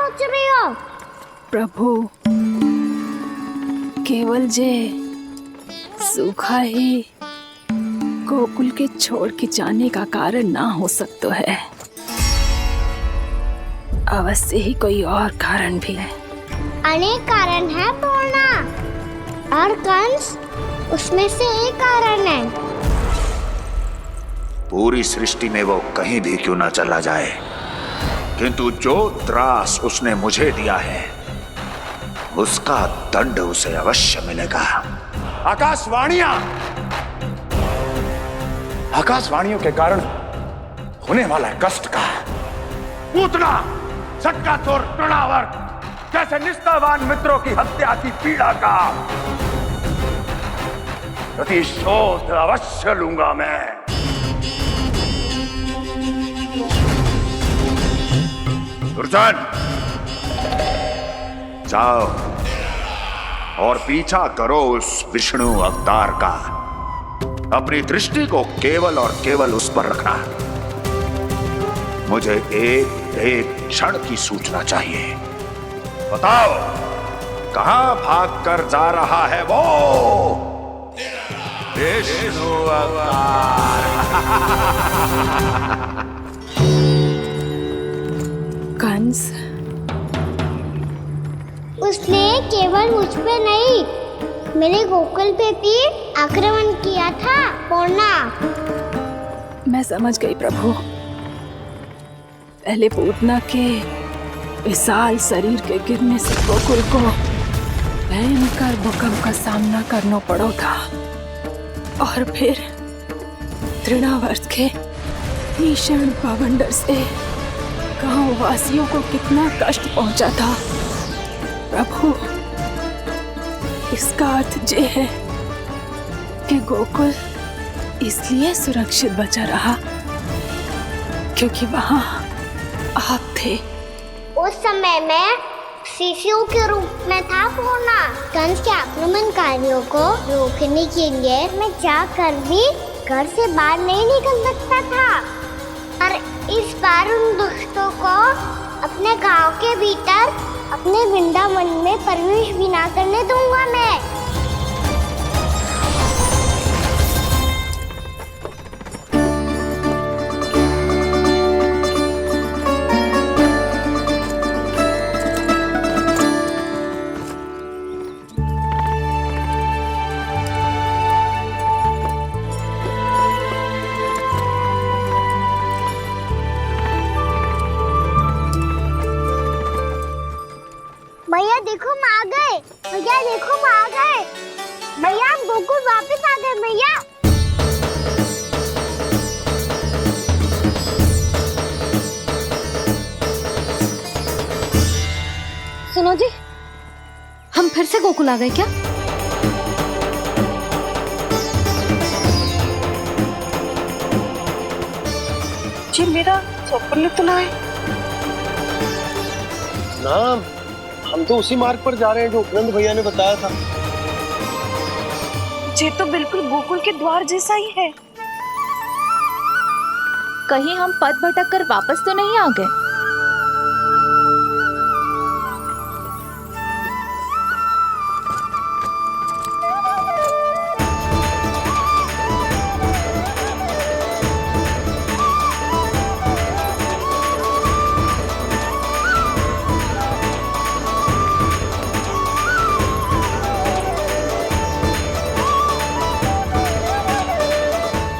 सोच रही हो? प्रभु, केवल जे सूखा ही गोकुल के छोड़ के जाने का कारण ना हो सकता है, अवश्य ही कोई और कारण भी है। अनेक कारण है पूर्णा, और कंस उसमें से एक कारण है। पूरी सृष्टि में वो कहीं भी क्यों ना चला जाए, किंतु जो त्रास उसने मुझे दिया है उसका दंड उसे अवश्य मिलेगा। आकाशवाणियों के कारण होने वाला कष्ट का पूतना सटकासुर तृणावर्त जैसे निष्ठावान मित्रों की हत्या की पीड़ा का प्रतिशोध अवश्य लूंगा मैं। दुर्जन, जाओ और पीछा करो उस विष्णु अवतार का। अपनी दृष्टि को केवल और केवल उस पर रखना। मुझे एक एक क्षण की सूचना चाहिए। बताओ, कहां भागकर जा रहा है वो विष्णु अवतार? कंस, उसने केवल मुझ पे नहीं, मेरे गोकुल पे भी आक्रमण किया था पूर्णा। मैं समझ गई प्रभु। पहले पूतना के विशाल शरीर के गिरने से गोकुल को भयंकर भूकंप का सामना करना पड़ा था, और फिर तृणावर्त के भीषण पावंडर से गांव वासियों को कितना कष्ट पहुंचा था। प्रभु, इसका अर्थ ये है कि गोकुल इसलिए सुरक्षित बचा रहा क्योंकि वहां आप थे। उस समय मैं शिशु के रूप में था पूर्णा। कंस के आक्रमणकारियों को रोकने के लिए मैं जाकर भी घर से बाहर नहीं निकल सकता था, और इस बार उन दुष्टों को अपने गांव के भीतर, अपने वृंदावन में प्रवेश भी ना करने दूंगा मैं। भैया देखो हम आ गए, भैया देखो हम आ गए, भैया हम गोकुल वापस आ गए भैया। सुनो जी, हम फिर से गोकुल आ गए क्या? जी मेरा चप्पल तो लाए। ना, हम तो उसी मार्ग पर जा रहे हैं जो उपनंद भैया ने बताया था। ये तो बिल्कुल गोकुल के द्वार जैसा ही है। कहीं हम पथ भटक कर वापस तो नहीं आ गए?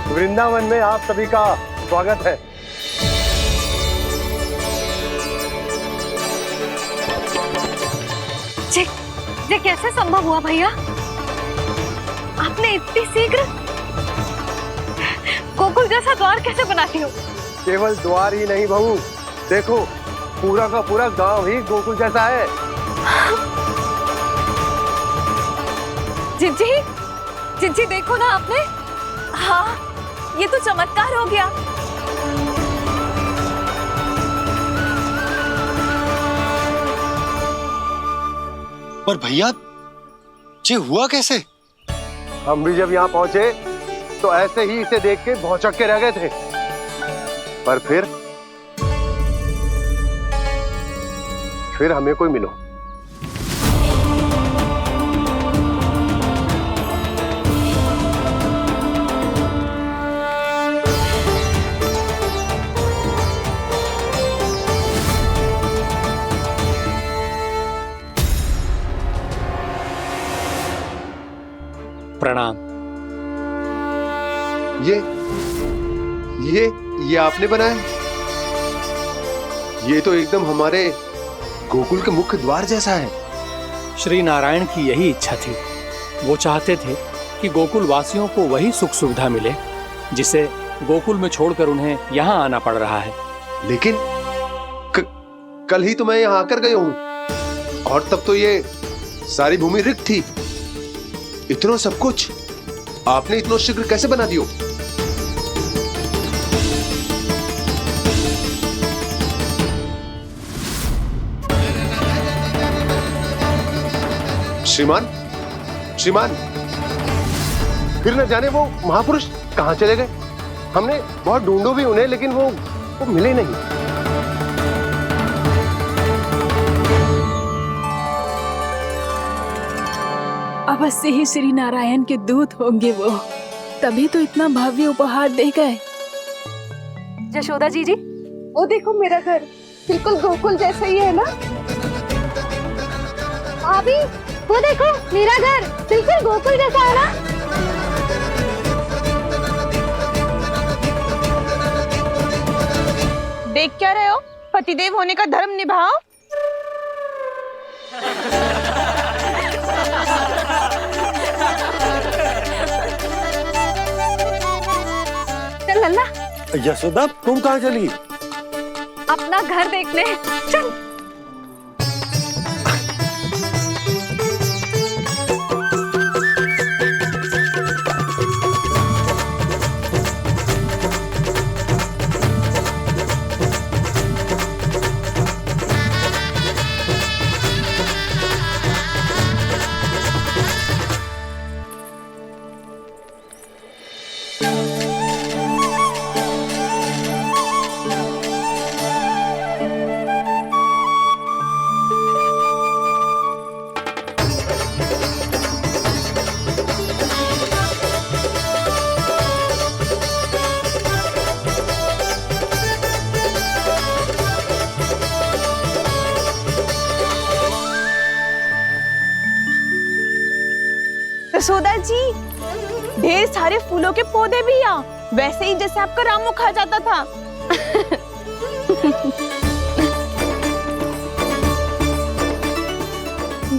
वृंदावन में आप सभी का स्वागत है। ये कैसे संभव हुआ भैया? आपने इतनी शीघ्र गोकुल जैसा द्वार कैसे बना दिया? केवल द्वार ही नहीं बहू, देखो पूरा का पूरा गांव ही गोकुल जैसा है। जिज्जी देखो ना आपने। हाँ, ये तो चमत्कार हो गया। पर भैया, ये हुआ कैसे? हम भी जब यहाँ पहुंचे तो ऐसे ही इसे देख के भौचक के रह गए थे, पर फिर हमें कोई मिलो। प्रणाम। ये आपने बनाया? ये तो एकदम हमारे गोकुल के मुख्य द्वार जैसा है। श्री नारायण की यही इच्छा थी। वो चाहते थे कि गोकुल वासियों को वही सुख सुविधा मिले जिसे गोकुल में छोड़कर उन्हें यहाँ आना पड़ रहा है। लेकिन कल ही तो मैं यहाँ आकर गया हूँ और तब तो ये सारी भूमि रिक्त थी। इतना सब कुछ आपने इतना शीघ्र कैसे बना दियो? श्रीमान, श्रीमान, फिर न जाने वो महापुरुष कहां चले गए। हमने बहुत ढूंढो भी उन्हें, लेकिन वो मिले नहीं। अवश्य ही श्री नारायण के दूत होंगे वो, तभी तो इतना भव्य उपहार दे गए। यशोदा जी, वो देखो मेरा घर बिल्कुल गोकुल जैसा ही है ना। भाभी, वो देखो मेरा घर बिल्कुल गोकुल जैसा है ना। देख क्या रहे हो? पतिदेव होने का धर्म निभाओ। चल लल्ला, यशोदा, तुम कहाँ चली? अपना घर देखने चल। यशोदा जी, ढेर सारे फूलों के पौधे भी यहाँ, वैसे ही जैसे आपका रामू खा जाता था।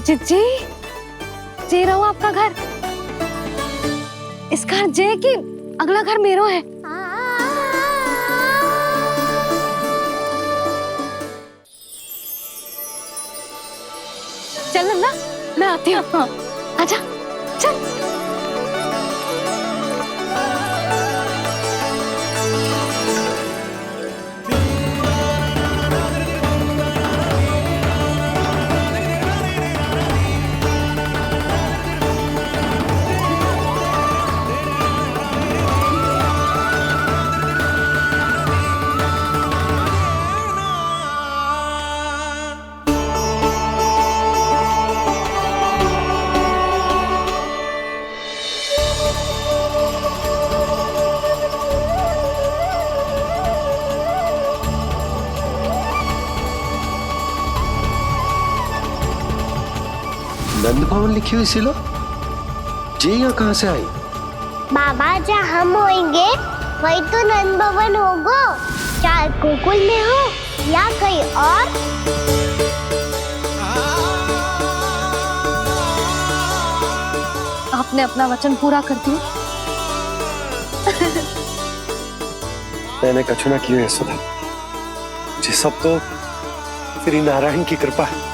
जी, जे रहो आपका घर। इसका अर्थ जे कि अगला घर मेरो है। चल नन्ना, मैं आती हूँ। आजा, चल। नंद भवन लिखी हुई सिलो, जी यहाँ कहाँ से आई? बाबा, जहाँ हम होंगे वही तो नंद भवन होगा। चाहे गोकुल में हो या कहीं और। आपने अपना वचन पूरा कर दिया। मैंने कछु ना किया यशोदा, ये सब तो श्री नारायण की कृपा है।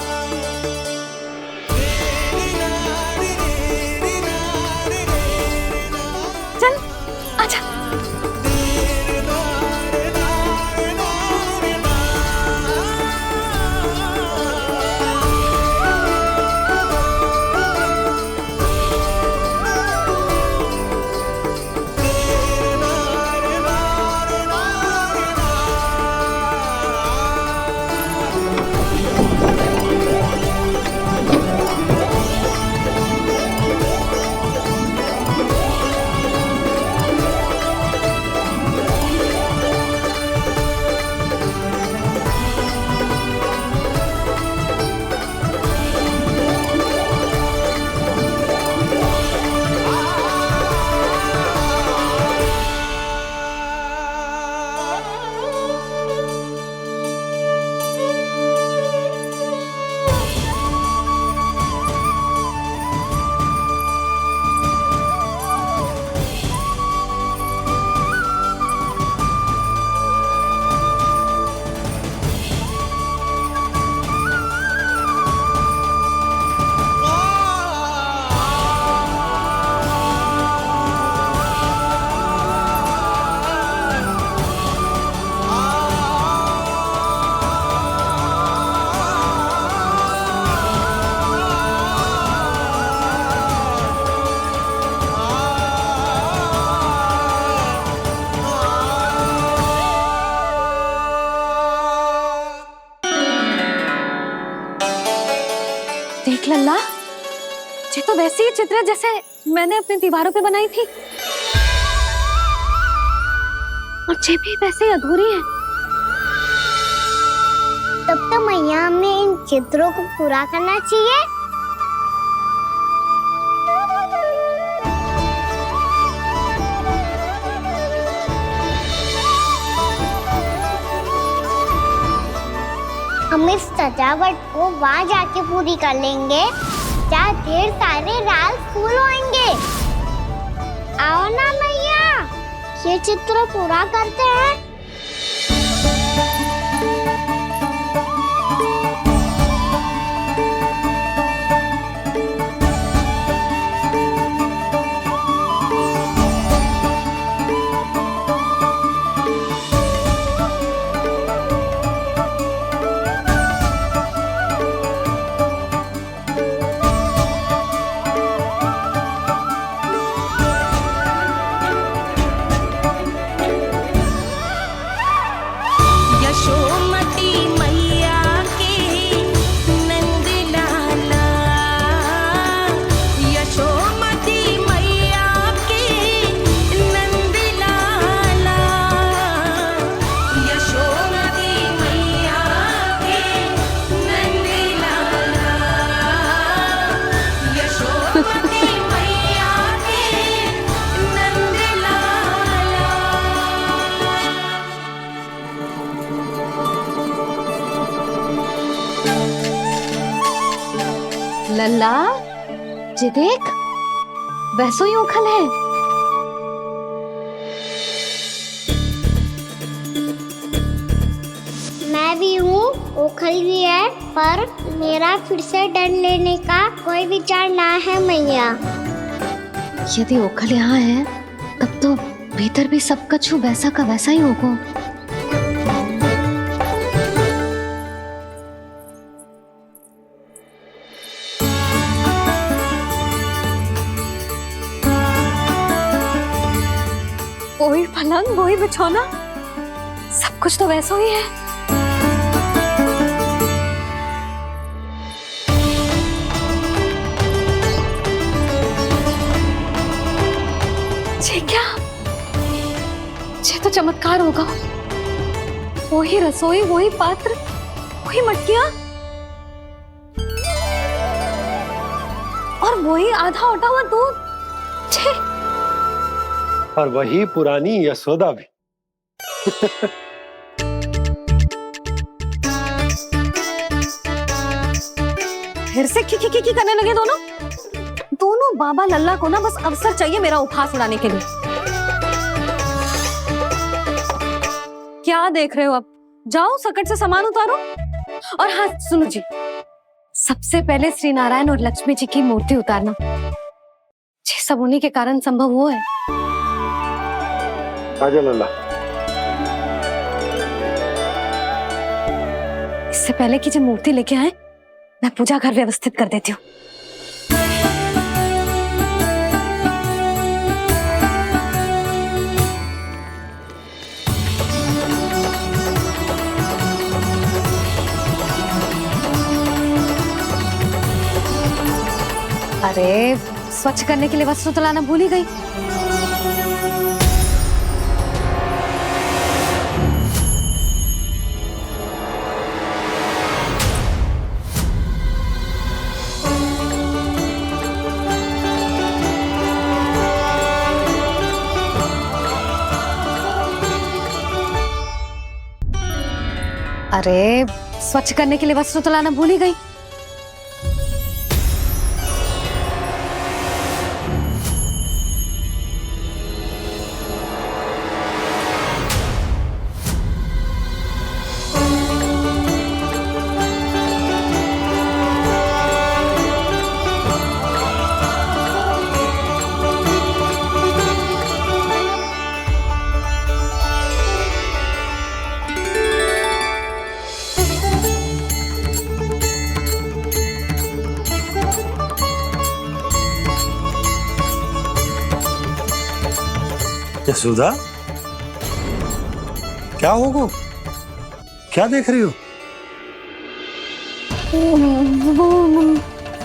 चल, आजा। देख लल्ला, ये तो वैसी ही चित्र है जैसे मैंने अपनी दीवारों पे बनाई थी, और ये भी वैसे ही अधूरी है। तब तो मैया हमें इन चित्रों को पूरा करना चाहिए। हम इस सजावट को वहाँ जाके पूरी कर लेंगे जहाँ ढेर सारे लाल फूल होंगे। आओ ना मैया, ये चित्र पूरा करते हैं। यशोमती मैया के नंद लाला, यशोमती मैया के नंद लाला, यशोमती मैया के नंद लाला, यशोमती मैया के नंद लाला। लल्ला, ये देख, वैसो ही उखल है। मैं भी हूँ, ओखल भी है, पर मेरा फिर से डर लेने का कोई विचार ना है मैया। यदि ओखल यहाँ है, तब तो भीतर भी सब कछु वैसा का वैसा ही होगा। वही पलंग, वही बिछौना, सब कुछ तो वैसा ही है। ये क्या? ये तो चमत्कार होगा। वही रसोई, वही पात्र, वही मटकियां, और वही आधा उटा हुआ दूध। छे! और वही पुरानी यशोदा भी। फिर से खी करने लगे दोनों। दोनों बाबा लल्ला को ना बस अवसर चाहिए मेरा उपहास उड़ाने के लिए। क्या देख रहे हो? अब जाओ, सकट से सामान उतारो। और हाँ सुनो जी, सबसे पहले श्री नारायण और लक्ष्मी जी की मूर्ति उतारना। ये सब उन्हीं के कारण संभव हुआ है। आजा लल्ला। इससे पहले कि जो मूर्ति लेके आए, मैं पूजा घर व्यवस्थित कर देती हूँ। अरे, स्वच्छ करने के लिए वस्त्र तो लाना भूल ही गई। अरे, स्वच्छ करने के लिए वस्त्र तो लाना भूल ही गई। यशोदा, क्या होगा? क्या देख रही हो?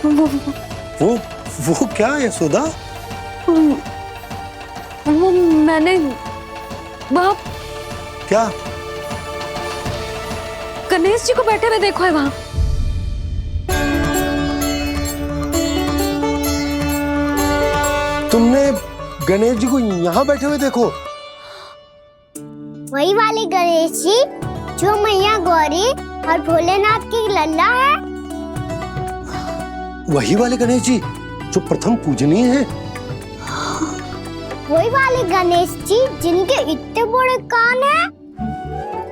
वो क्या यशोदा? वो मैंने वहाँ क्या? गणेश जी को बैठे हुए देखो है वहाँ। तुमने गणेश जी को यहाँ बैठे हुए देखो? वही वाले गणेश जी जो मैया गौरी और भोलेनाथ की लल्ला है। वही वाले गणेश जी जो प्रथम पूजनीय हैं? वही वाले गणेश जी जिनके इतने बड़े कान हैं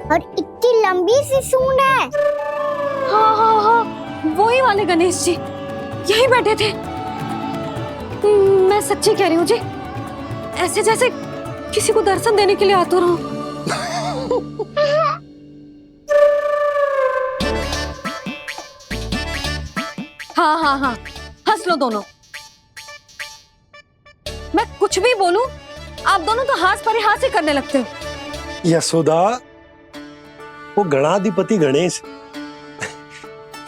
और इतनी लंबी सी सूंड है। हाँ, वही वाले गणेश जी यही बैठे थे। मैं सच्ची कह रही हूँ जी, ऐसे जैसे किसी को दर्शन देने के लिए आतुर हूँ। हाँ, हंस लो दोनों। मैं कुछ भी बोलूं, आप दोनों तो हास परिहास ही करने लगते हो। यशोदा, वो गणाधिपति गणेश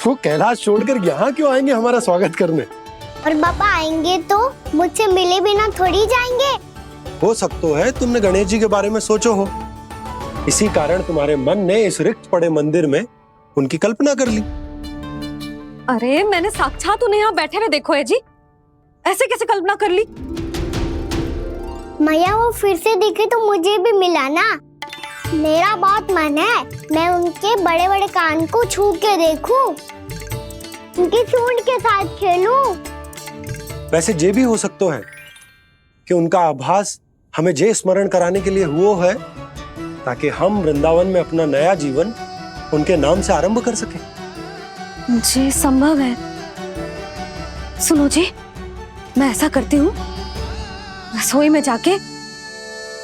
वो कैलाश छोड़कर यहाँ क्यों आएंगे हमारा स्वागत करने? और पापा आएंगे तो मुझसे मिले बिना थोड़ी जाएंगे। हो सकता है तुमने गणेश जी के बारे में सोचो हो, इसी कारण तुम्हारे मन ने इस रिक्त पड़े मंदिर में उनकी कल्पना कर ली। अरे मैंने साक्षात उन्हें यहाँ बैठे हुए देखो है जी, ऐसे कैसे कल्पना कर ली? मैया वो फिर से दिखे तो मुझे भी मिला ना। मेरा बहुत मन है मैं उनके बड़े बड़े कान को छू के देखूं, उनकी सूंड के साथ खेलूं। वैसे ये भी हो सकता है कि उनका आभास हमें जे स्मरण कराने के लिए हुआ है ताकि हम वृंदावन में अपना नया जीवन उनके नाम से आरंभ कर सकें। जी संभव है। सुनो जी, मैं ऐसा करती हूँ, रसोई में जाके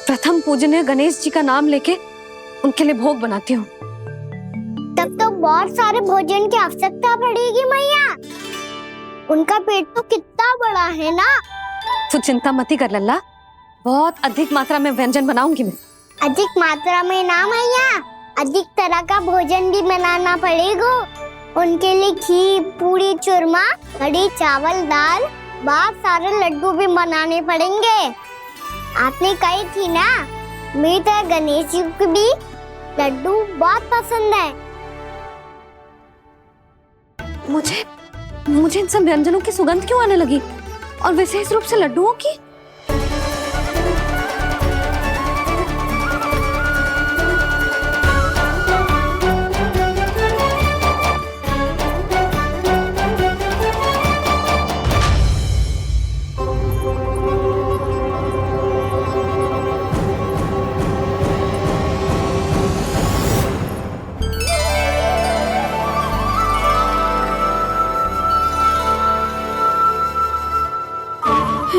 प्रथम पूजनीय गणेश जी का नाम लेके उनके लिए भोग बनाती हूँ। तब तो बहुत सारे भोजन की आवश्यकता पड़ेगी मैया। उनका पेट तो कितना बड़ा है ना। तू चिंता मत ही कर लल्ला, बहुत अधिक मात्रा में व्यंजन बनाऊंगी मैं। अधिक मात्रा में ना मैया, अधिक तरह का भोजन भी बनाना पड़ेगा। उनके लिए खीर, पूरी, चूरमा, कढ़ी, चावल, दाल, बहुत सारे लड्डू भी बनाने पड़ेंगे। आपने कही थी ना, मेरी तरह गणेश जी को भी लड्डू बहुत पसंद है। मुझे इन सब व्यंजनों की सुगंध क्यों आने लगी, और विशेष रूप से लड्डुओं की?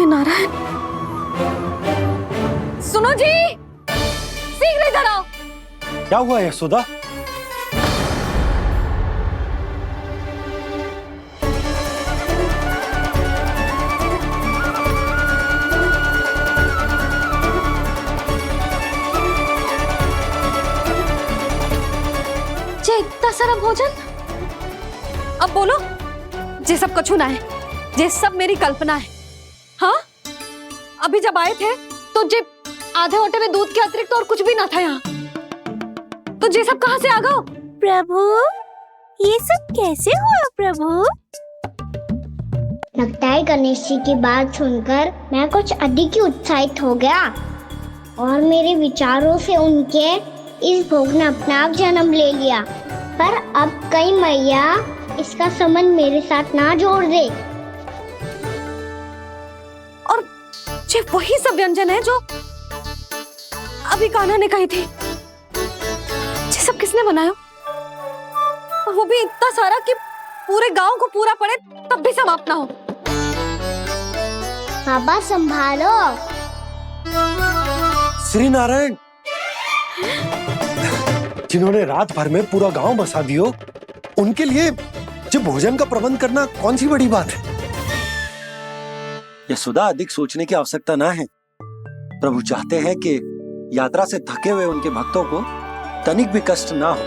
नारायण, सुनो जी, शीघ्र इधर आओ। क्या हुआ यशोदा? जे इतना सारा भोजन, अब बोलो, जे सब कछु ना है, जे सब मेरी कल्पना है। हाँ, अभी जब आए थे तो जे आधे ओटे में दूध के अतिरिक्त और कुछ भी ना था यहाँ, तो जे सब कहाँ से आ गए? प्रभु, ये सब कैसे हुआ प्रभु? लगता है गणेश जी की बात सुनकर मैं कुछ अधिक ही उत्साहित हो गया और मेरे विचारों से उनके इस भोग ने अपना आप जन्म ले लिया। पर अब कई मैया इसका संबंध मेरे साथ ना जोड़ दे। और ये वही सब व्यंजन है जो अभी कान्हा ने कही थी। ये सब किसने बनाया? और वो भी इतना सारा कि पूरे गांव को पूरा पड़े तब भी समाप्त ना हो। बाबा संभालो। श्री नारायण, जिन्होंने रात भर में पूरा गांव बसा दियो, उनके लिए जो भोजन का प्रबंध करना कौन सी बड़ी बात है? यशोदा, अधिक सोचने की आवश्यकता ना है। प्रभु चाहते हैं कि यात्रा से थके हुए उनके भक्तों को तनिक भी कष्ट ना हो।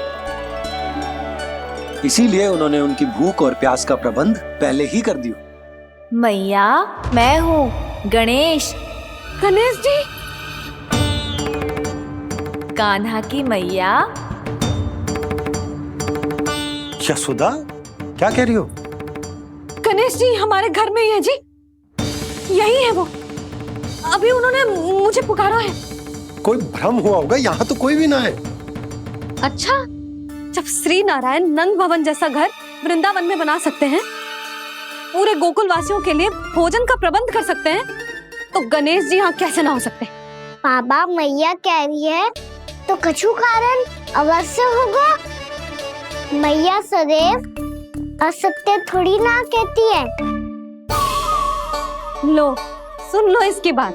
इसीलिए उन्होंने उनकी भूख और प्यास का प्रबंध पहले ही कर दिया। मैया, मैं हूँ गणेश, गणेश जी। कान्हा की मैया। यशोदा, क्या कह रही हो? गणेश जी हमारे घर में ही है जी, यही है वो। अभी उन्होंने मुझे पुकारा है। कोई भ्रम हुआ होगा, यहाँ तो कोई भी ना है। अच्छा, जब श्री नारायण नंद भवन जैसा घर वृंदावन में बना सकते हैं, पूरे गोकुल वासियों के लिए भोजन का प्रबंध कर सकते हैं, तो गणेश जी यहाँ कैसे ना हो सकते? बाबा, मैया कह रही है तो कछु कारण अवश्य होगा। मैया सदैव असत्य थोड़ी ना कहती है। लो, सुन लो इसकी बात।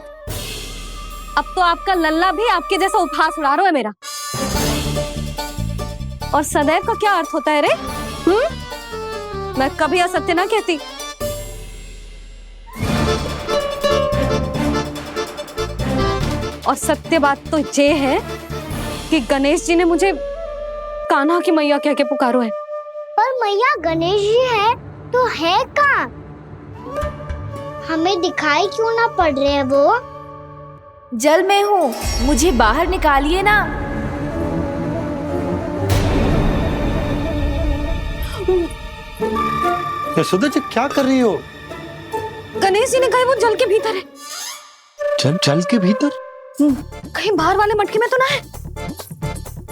अब तो आपका लल्ला भी आपके जैसा उपहास उड़ा रहा है मेरा। और सदैव का क्या अर्थ होता है रे? मैं कभी असत्य ना कहती। और सत्य बात तो ये है कि गणेश जी ने मुझे कान्हा की मैया कह के पुकारो है। पर मैया गणेश जी है तो है कहाँ? हमें दिखाई क्यों ना पड़ रहे हैं वो? जल में हूँ, मुझे बाहर निकालिए ना। यशोदा जी, क्या कर रही हो? गणेश जी ने कहा वो जल के भीतर है। जल के भीतर? कहीं बाहर वाले मटके में तो ना है?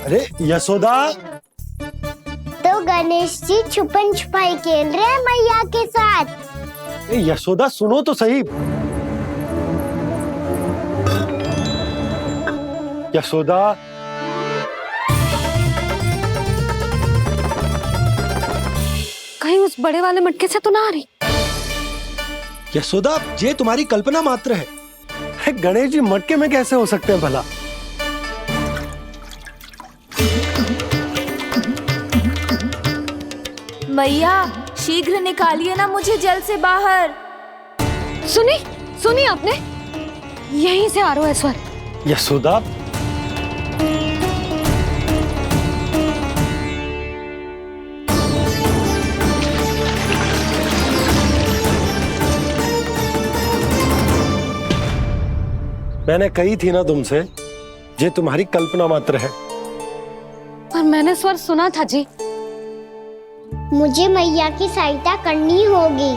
अरे यशोदा! तो गणेश जी छुपन छुपाई खेल रहे हैं मैया के साथ। यशोदा, सुनो तो सही। यशोदा, कहीं उस बड़े वाले मटके से तो ना आ रही? यशोदा, ये तुम्हारी कल्पना मात्र है। गणेश जी मटके में कैसे हो सकते हैं भला? मैया, शीघ्र निकालिए ना मुझे जल से बाहर। सुनी आपने? यहीं से आ रहा है स्वर। यशोदा, मैंने कही थी ना तुमसे, ये तुम्हारी कल्पना मात्र है। पर मैंने स्वर सुना था जी। मुझे मैया की सहायता करनी होगी।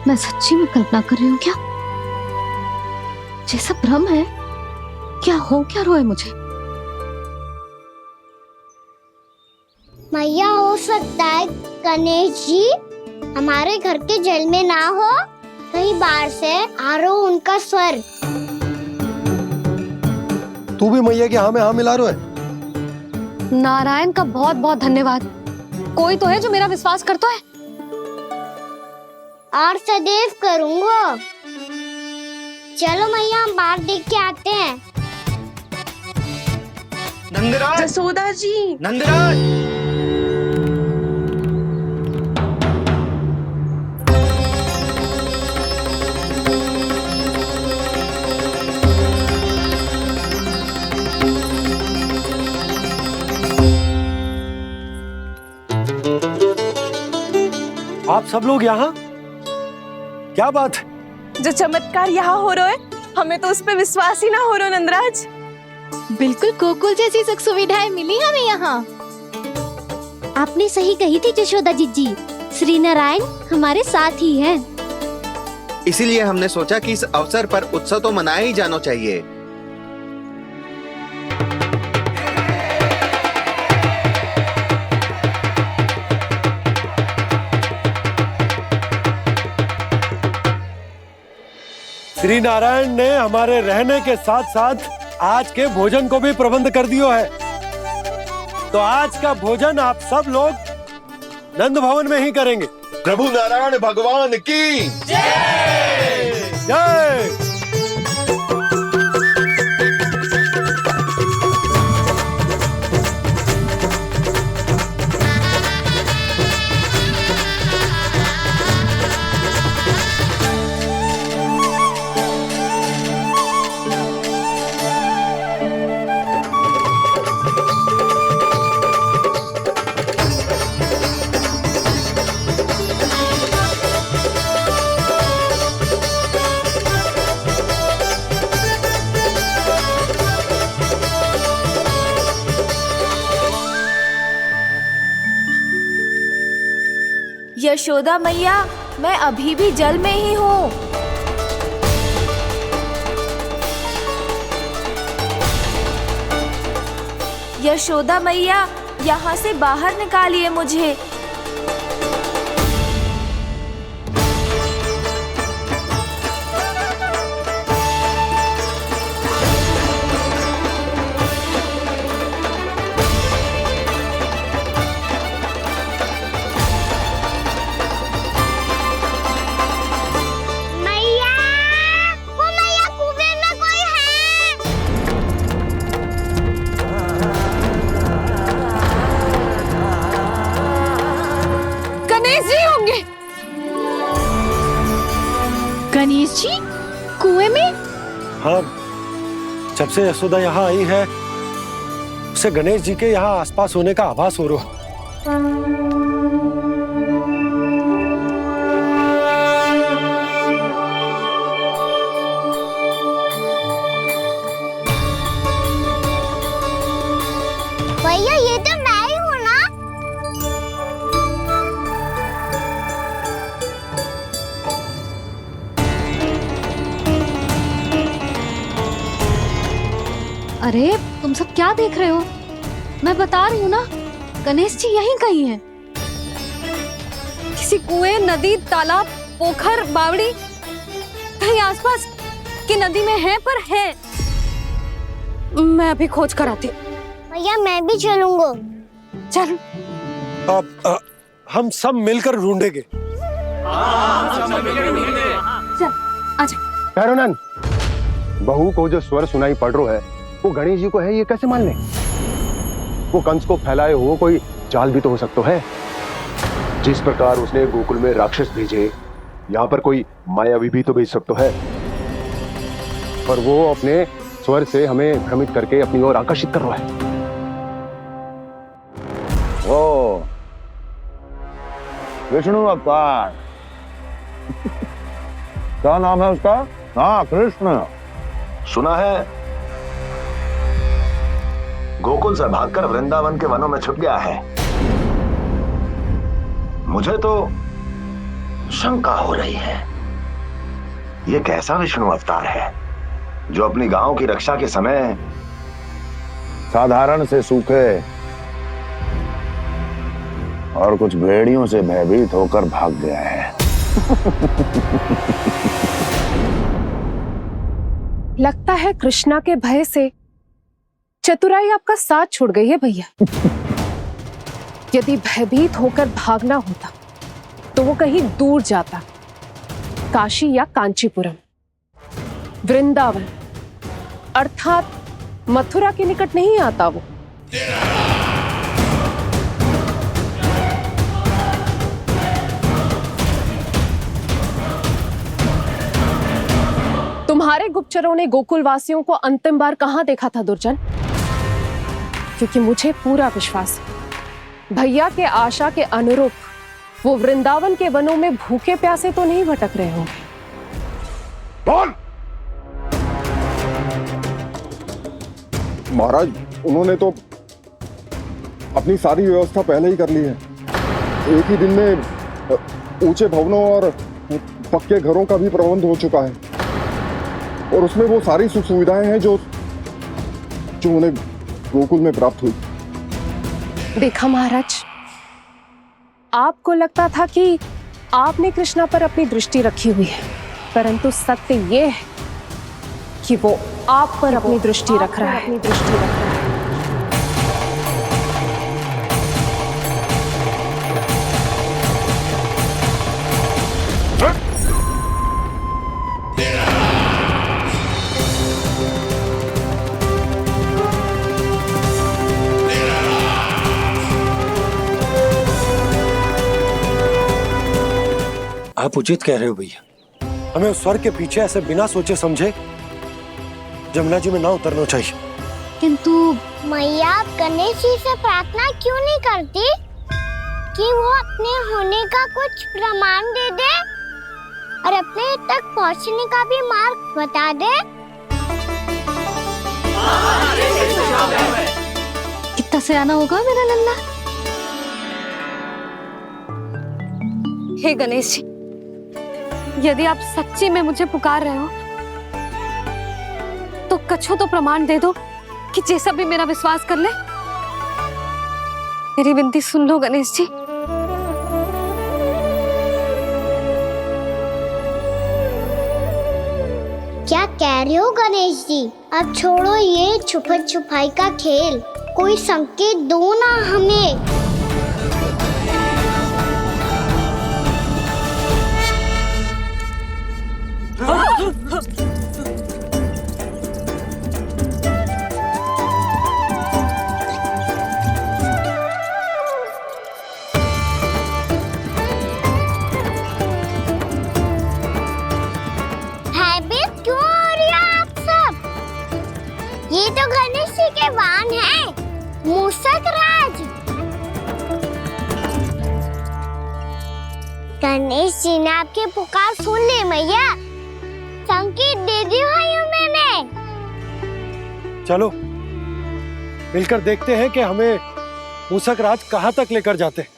मैं सच्ची में कल्पना कर रही हूँ क्या? जैसा भ्रम है क्या? हो क्या रहा है मुझे? मैया, हो सकता है गणेश जी हमारे घर के जल में ना हो, कहीं बाहर से आ रहा हो उनका स्वर। तू भी मैया के हाँ में हाँ मिला रहा है। नारायण का बहुत बहुत धन्यवाद। कोई तो है जो मेरा विश्वास करता है। और सदैव करूंगा। चलो मैया, हम बाहर देख के आते हैं। नंदराज, जसोदा जी, नंदराज! आप सब लोग यहाँ? क्या बात है? जो चमत्कार यहाँ हो रहा है, हमें तो उस पे विश्वास ही ना हो रहा नंदराज। बिल्कुल गोकुल जैसी सुख सुविधाएं मिली हमें यहाँ। आपने सही कही थी जशोदा जीजी, श्री नारायण हमारे साथ ही हैं। इसीलिए हमने सोचा कि इस अवसर पर उत्सव तो मनाया ही जाना चाहिए। श्री नारायण ने हमारे रहने के साथ साथ आज के भोजन को भी प्रबंध कर दियो है। तो आज का भोजन आप सब लोग नंद भवन में ही करेंगे। प्रभु नारायण भगवान की जय जय। यशोदा मैया, मैं अभी भी जल में ही हूँ। यशोदा मैया, यहाँ से बाहर निकालिए मुझे। मैया, वो मैया कुएं में कोई है। गणेश जी होंगे। गणेश जी कुएं में? हाँ, जब से यशोदा यहाँ आई है उसे गणेश जी के यहाँ आसपास होने का आभास हो रहा है। भैया ये तो मैं ही हूँ ना। अरे तुम सब क्या देख रहे हो? मैं बता रही हूँ ना, गणेश जी यहीं कहीं हैं। किसी कुएं, नदी, तालाब, पोखर, बावड़ी कहीं आसपास की नदी में है, पर है। मैं अभी खोज कर आती हूँ। भैया मैं भी चलूंगा। चल। अब हम सब मिलकर ढूंढेंगे। चल आजा। भैरवनंद, बहू को जो स्वर सुनाई पड़ रहा है वो गणेश जी को है, ये कैसे मान ले? वो कंस को फैलाए हुए कोई जाल भी तो हो सकता है। जिस प्रकार उसने गोकुल में राक्षस भेजे, यहाँ पर कोई मायावी भी तो भेज सकता है। और वो अपने स्वर से हमें भ्रमित करके अपनी ओर आकर्षित कर रहा है। ओ, विष्णु अवतार। क्या नाम है उसका? हाँ, कृष्ण। सुना है गोकुल से भागकर वृंदावन के वनों में छुप गया है। मुझे तो शंका हो रही है, ये कैसा विष्णु अवतार है जो अपनी गांव की रक्षा के समय साधारण से सूखे और कुछ भेड़ियों से भयभीत होकर भाग गया है। लगता है कृष्णा के भय से चतुराई आपका साथ छोड़ गई है भैया। यदि भयभीत होकर भागना होता तो वो कहीं दूर जाता, काशी या कांचीपुरम, वृंदावन अर्थात मथुरा के निकट नहीं आता वो। तुम्हारे गुप्तचरों ने गोकुल वासियों को अंतिम बार कहां देखा था दुर्जन? क्योंकि मुझे पूरा विश्वास है भैया के आशा के अनुरूप वो वृंदावन के वनों में भूखे प्यासे तो नहीं भटक रहे होंगे। बोल। महाराज, उन्होंने तो अपनी सारी व्यवस्था पहले ही कर ली है। एक ही दिन में ऊंचे भवनों और पक्के घरों का भी प्रबंध हो चुका है, और उसमें वो सारी सुख सुविधाएं हैं जो उन्हें गोकुल में प्राप्त हुई। देखा महाराज, आपको लगता था कि आपने कृष्णा पर अपनी दृष्टि रखी हुई है, परंतु सत्य ये है कि वो आप पर अपनी दृष्टि रख रहा है। आप उचित कह रहे हो भैया, हमें उस स्वर के पीछे ऐसे बिना सोचे समझे जमुना जी में ना उतरना चाहिए। किंतु मैया, आप गणेश जी से प्रार्थना क्यों नहीं करती कि वो अपने होने का कुछ प्रमाण दे दे और अपने तक पहुंचने का भी मार्ग बता दे? कितना सयाना होगा मेरा लल्ला। हे गणेश जी, यदि आप सच्ची में मुझे पुकार रहे हो तो कछु तो प्रमाण दे दो कि जैसा भी मेरा विश्वास कर ले। मेरी विनती सुन लो गणेश जी। क्या कह रहे हो गणेश जी? अब छोड़ो ये छुपन छुपाई का खेल, कोई संकेत दो ना हमें। भयभीत क्यों हो रही हो आप सब? ये तो गणेश जी के वाहन हैं, मूषक राज। गणेश जी ने आपकी पुकार सुन ली मैया, संकेत दे दी भाइयों मैंने। चलो मिलकर देखते हैं कि हमें मूषक राज कहाँ तक लेकर जाते हैं।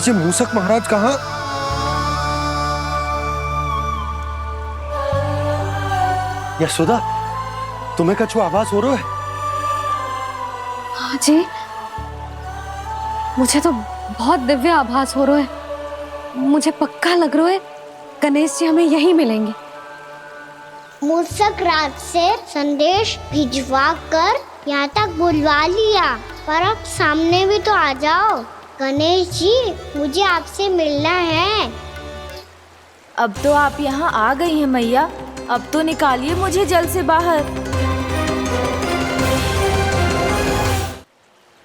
जी मूषक महाराज कहाँ? यशोदा, तुम्हें कछु आभास हो रहा है? हाँ जी, मुझे तो बहुत दिव्य आभास हो रहा है। मुझे पक्का लग रहा है गणेश जी हमें यहीं मिलेंगे। मूषक राज से संदेश भिजवा कर यहाँ तक बुलवा लिया, पर अब सामने भी तो आ जाओ। गणेश जी, मुझे आपसे मिलना है। अब तो आप यहाँ आ गई हैं मैया, अब तो निकालिए मुझे जल से बाहर।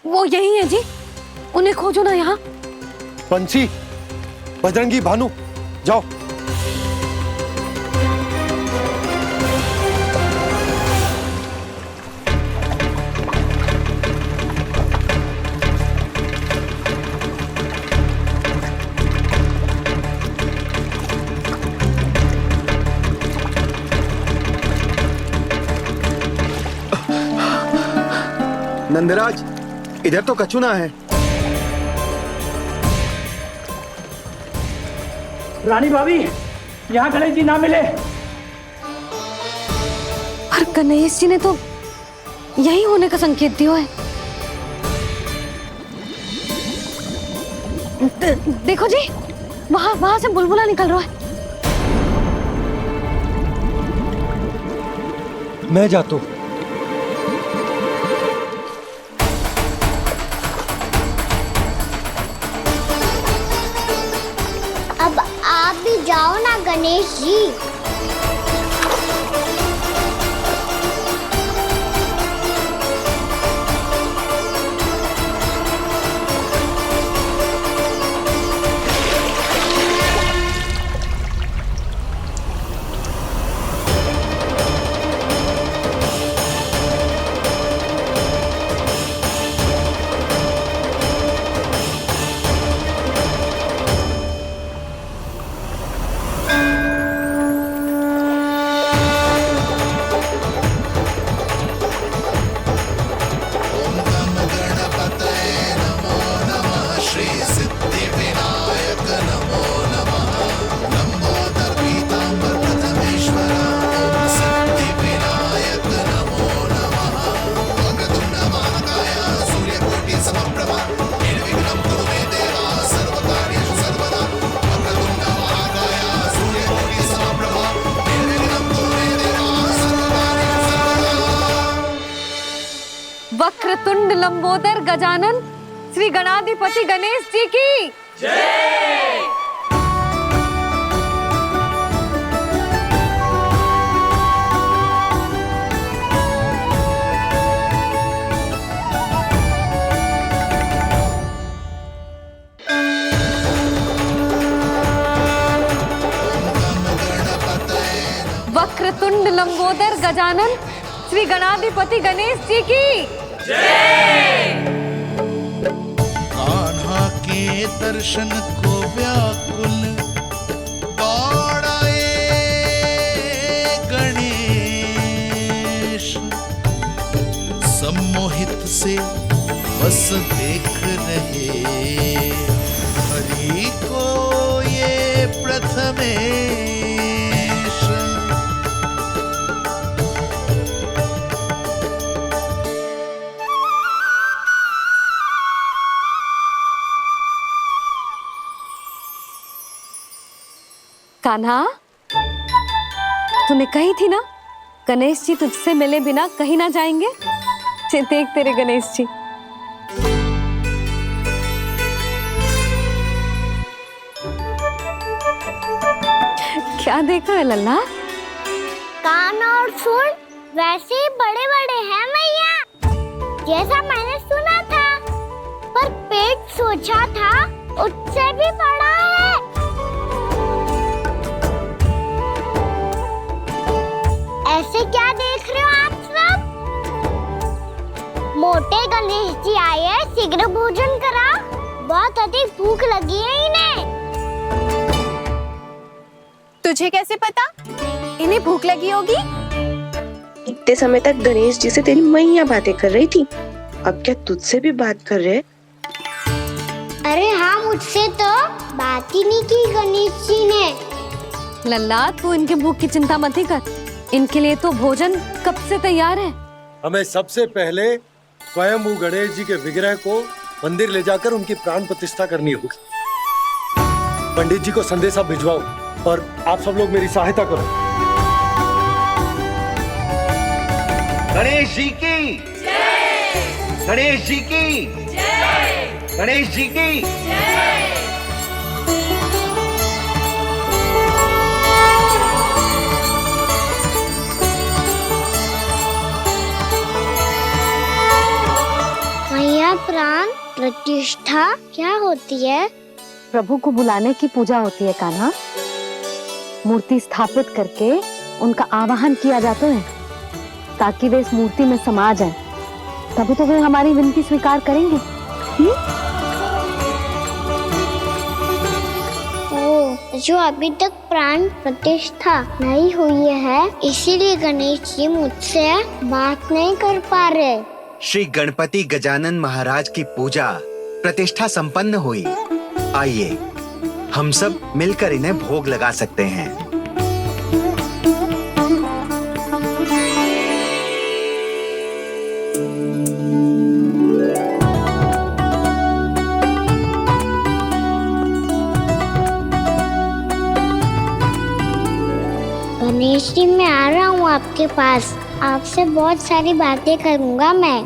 वो यही है जी, उन्हें खोजो ना यहाँ। बंसी, बजरंगी, भानु, जाओ। नंदराज, इधर तो कछु ना है। रानी भाभी, यहाँ गणेश जी ना मिले। पर गणेश जी ने तो यही होने का संकेत दिया है। देखो जी, वहां से बुलबुला निकल रहा है। मैं जाता हूँ। अब आप भी जाओ ना गणेश जी। वक्रतुंड लंबोदर गजानन श्री गणाधिपति गणेश जी की जय। वक्रतुंड लंबोदर गजानन श्री गणाधिपति गणेश जी की कान्हा के दर्शन को व्याकुल दौड़ाए गणेश, सम्मोहित से बस देख रहे हरि को ये प्रथमेश। कान्हा, तूने कही थी ना गणेश जी तुझसे मिले बिना कहीं ना जाएंगे। देख तेरे गणेश जी। क्या देख रहा है लल्ला? कान और सुन वैसे ही बड़े बड़े हैं मैया, जैसा मैंने सुना था, पर पेट सोचा था उससे भी बड़ा है। ऐसे क्या देख रहे हो आप सब? मोटे गणेश जी आए हैं, शीघ्र भोजन करा, बहुत अधिक भूख लगी है इन्हें। तुझे कैसे पता इन्हें भूख लगी होगी? इतने समय तक गणेश जी से तेरी मैया बातें कर रही थी, अब क्या तुझसे भी बात कर रहे? अरे हाँ, मुझसे तो बात ही नहीं की गणेश जी ने। लल्ला, तू इनके भूख की चिंता मत ही कर, इनके लिए तो भोजन कब से तैयार है। हमें सबसे पहले स्वयंभू गणेश जी के विग्रह को मंदिर ले जाकर उनकी प्राण प्रतिष्ठा करनी होगी। पंडित जी को संदेशा भिजवाओ और आप सब लोग मेरी सहायता करो। गणेश जी की जय, गणेश जी की जय, गणेश जी की जय। मैया, प्राण प्रतिष्ठा क्या होती है? प्रभु को बुलाने की पूजा होती है कान्हा। मूर्ति स्थापित करके उनका आवाहन किया जाता है ताकि वे इस मूर्ति में समा जाएं। तभी तो वे हमारी विनती स्वीकार करेंगे। जो अभी तक प्राण प्रतिष्ठा नहीं हुई है, इसीलिए गणेश जी मुझसे बात नहीं कर पा रहे। श्री गणपति गजानन महाराज की पूजा प्रतिष्ठा संपन्न हुई। आइए हम सब मिलकर इन्हें भोग लगा सकते हैं। गणेश जी, मैं आ रहा हूँ आपके पास, आपसे बहुत सारी बातें करूँगा मैं।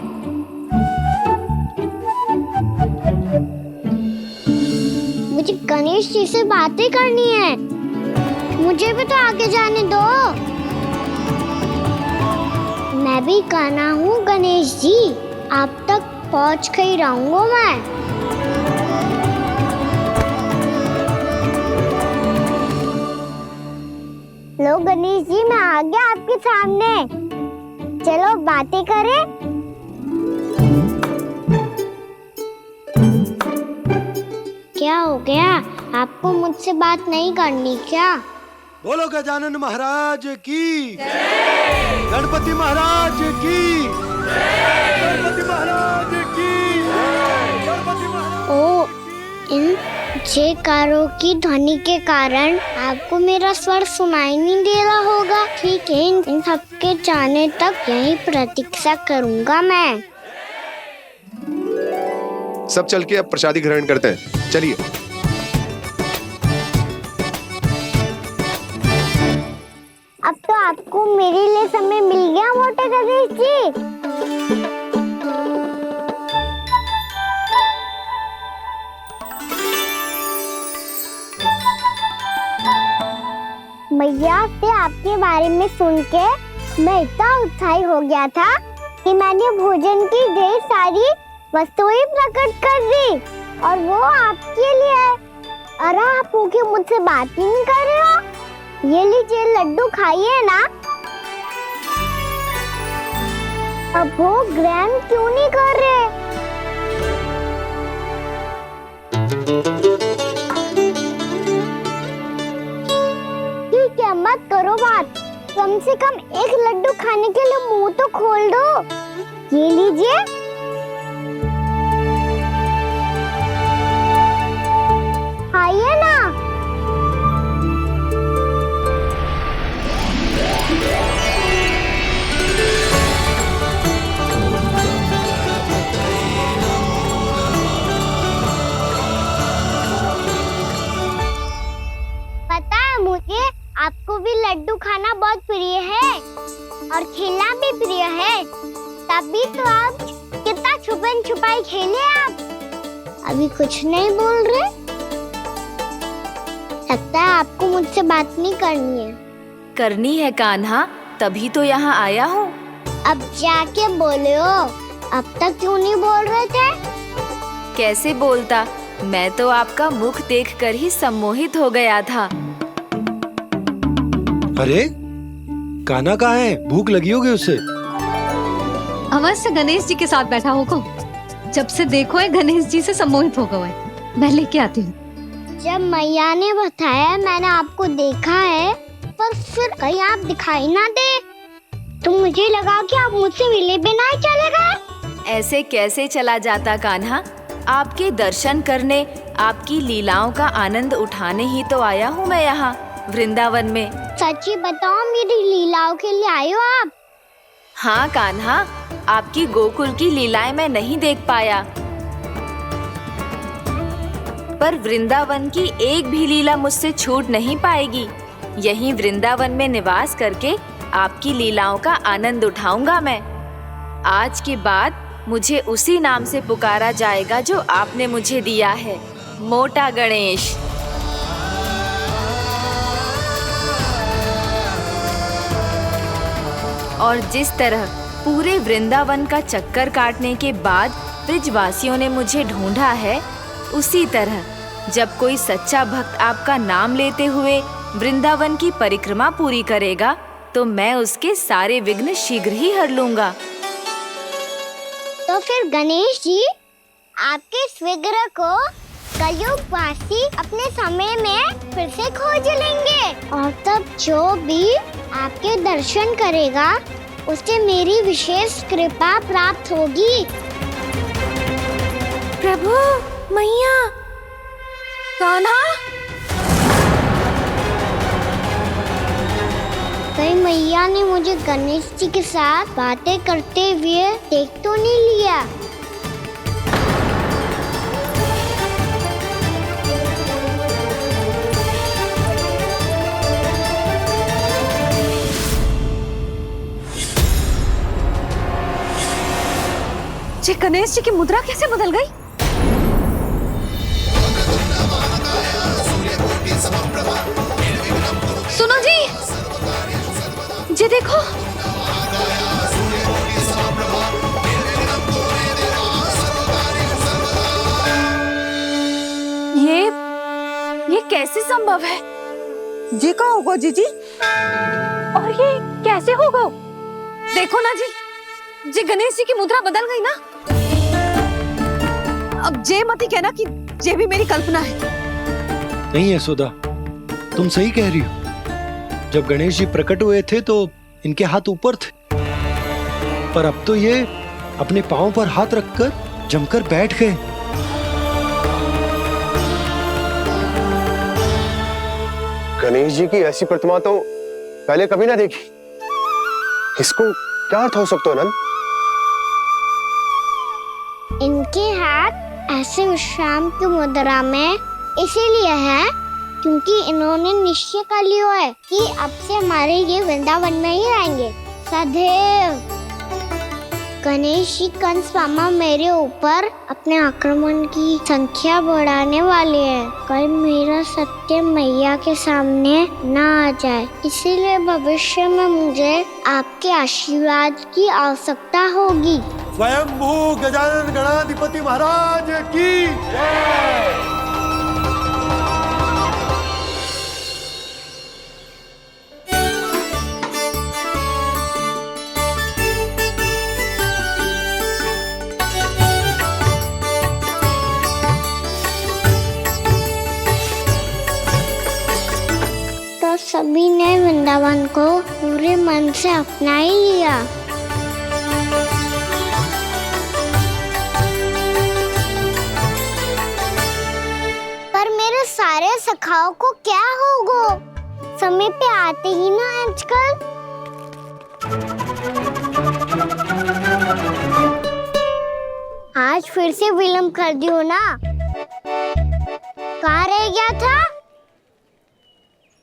मुझे गणेश जी से बातें करनी है, मुझे भी तो आगे जाने दो। मैं भी कान्हा हूँ गणेश जी, आप तक पहुँच कर ही रहूँगा मैं। लो गणेश जी, मैं आ गया आपके सामने, चलो बातें करें। क्या हो गया, आपको मुझसे बात नहीं करनी क्या? बोलो गजानन महाराज की जय, गणपति महाराज की जय, गणपति महाराज की जय, गणपति महाराज। ओ, इन जयकारों की ध्वनि के कारण आपको मेरा स्वर सुनाई नहीं दे रहा होगा। ठीक है, इन सबके जाने तक यही प्रतीक्षा करूंगा मैं। सब चल के अब प्रसादी ग्रहण करते हैं, चलिए। अब तो आपको मेरे लिए समय मिल गया मोटे गणेश जी। मैया से आपके बारे में सुन के मैं इतना उत्साही हो गया था कि मैंने भोजन की ढेर सारी वस्तुएं प्रकट कर दी, और वो आपके लिए। अरे आप भूखे मुझसे बात ही नहीं कर रहे हो। ये लीजिए लड्डू, खाइए ना। अब वो ग्रैंड क्यों नहीं कर रहे? ठीक है, मत करो बात। कम से कम एक लड्डू खाने के लिए मुंह तो खोल दो। ये लीजिए। खाइए ना। पता है मुझे, आपको भी लड्डू खाना बहुत प्रिय है और खेलना भी प्रिय है। तभी तो आप कितना छुपन छुपाई खेले आप। अभी कुछ नहीं बोल रहे। लगता है आपको मुझसे बात नहीं करनी है। करनी है कान्हा, तभी तो यहाँ आया हूँ। अब जाके बोले हो। अब तक क्यों नहीं बोल रहे थे? कैसे बोलता, मैं तो आपका मुख देखकर ही सम्मोहित हो गया था। अरे कान्हा कहाँ है? भूख लगी होगी उससे। अवश्य गणेश जी के साथ बैठा होगा। जब से देखो है गणेश जी से सम्मोहित हो गए। मैं लेके आती हूँ। जब मैया ने बताया मैंने आपको देखा है, पर फिर कहीं आप दिखाई ना दे, तो मुझे लगा कि आप मुझसे मिले बिना ही चले गए। ऐसे कैसे चला जाता कान्हा? आपके दर्शन करने, आपकी लीलाओं का आनंद उठाने ही तो आया हूँ मैं यहाँ वृंदावन में। सच्ची बताओ, मेरी लीलाओं के लिए आए हो आप? हाँ कान्हा, आपकी गोकुल की लीलाएं मैं नहीं देख पाया, पर वृंदावन की एक भी लीला मुझसे छूट नहीं पाएगी। यहीं वृंदावन में निवास करके आपकी लीलाओं का आनंद उठाऊंगा मैं। आज के बाद मुझे उसी नाम से पुकारा जाएगा जो आपने मुझे दिया है, मोटा गणेश। और जिस तरह पूरे वृंदावन का चक्कर काटने के बाद ब्रिजवासियों ने मुझे ढूंढा है, उसी तरह जब कोई सच्चा भक्त आपका नाम लेते हुए वृंदावन की परिक्रमा पूरी करेगा, तो मैं उसके सारे विघ्न शीघ्र ही हर लूंगा। तो फिर गणेश जी, आपके इस विग्रह को कलयुगवासी अपने समय में फिर से खोज लेंगे, और तब जो भी आपके दर्शन करेगा उसे मेरी विशेष कृपा प्राप्त होगी। प्रभु, मैया, कान्हा, कहीं मैया ने मुझे गणेश जी के साथ बातें करते हुए देख तो नहीं लिया? जी गणेश जी की मुद्रा कैसे बदल गई? सुनो जी, जी देखो। ये कैसे संभव है? जी का होगा जीजी? और ये कैसे होगा? देखो ना जी, जी गणेश जी की मुद्रा बदल गई ना। अब जे मत ही कहना कि ये भी मेरी कल्पना है। नहीं यशोदा, तुम सही कह रही हो। जब गणेश जी प्रकट हुए थे तो इनके हाथ ऊपर थे, पर अब तो ये अपने पांव पर हाथ रखकर जमकर बैठ गए। गणेश जी की ऐसी प्रतिमा तो पहले कभी ना देखी। इसको क्या अर्थ हो सकता है नंद? इनके हाथ ऐसे विश्राम की मुद्रा में इसीलिए है क्योंकि इन्होंने निश्चय कर लिया है कि अब से हमारे ये वृंदावन में ही रहेंगे सदैव। गणेश जी कंस मामा मेरे ऊपर अपने आक्रमण की संख्या बढ़ाने वाले हैं। कल मेरा सत्य मैया के सामने ना आ जाए, इसीलिए भविष्य में मुझे आपके आशीर्वाद की आवश्यकता होगी। स्वयंभू गजानन गणाधिपति महाराज की जय। सभी ने वृंदावन को पूरे मन से अपना ही लिया। पर मेरे सारे सखाओं को क्या होगा? समय पे आते ही ना आजकल। आज फिर से विलम्ब कर दियो ना। कहाँ रह गया था?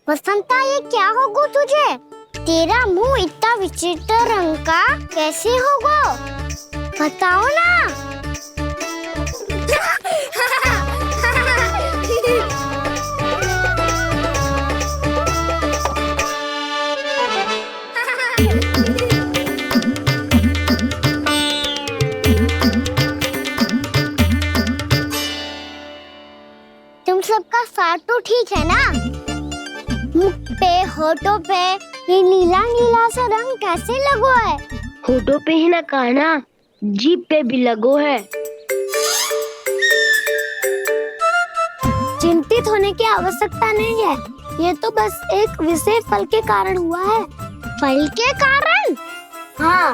वसंता, ये क्या होगा तुझे? तेरा मुंह इतना विचित्र रंग का कैसे होगा? बताओ ना। तुम सबका साथ तो ठीक है ना? मुख पे, होठों पे ये नीला नीला सा रंग कैसे लगो है? होठों पे ही ना कहना, जीभ पे भी लगो है। चिंतित होने की आवश्यकता नहीं है। ये तो बस एक विशेष फल के कारण हुआ है। फल के कारण? हाँ,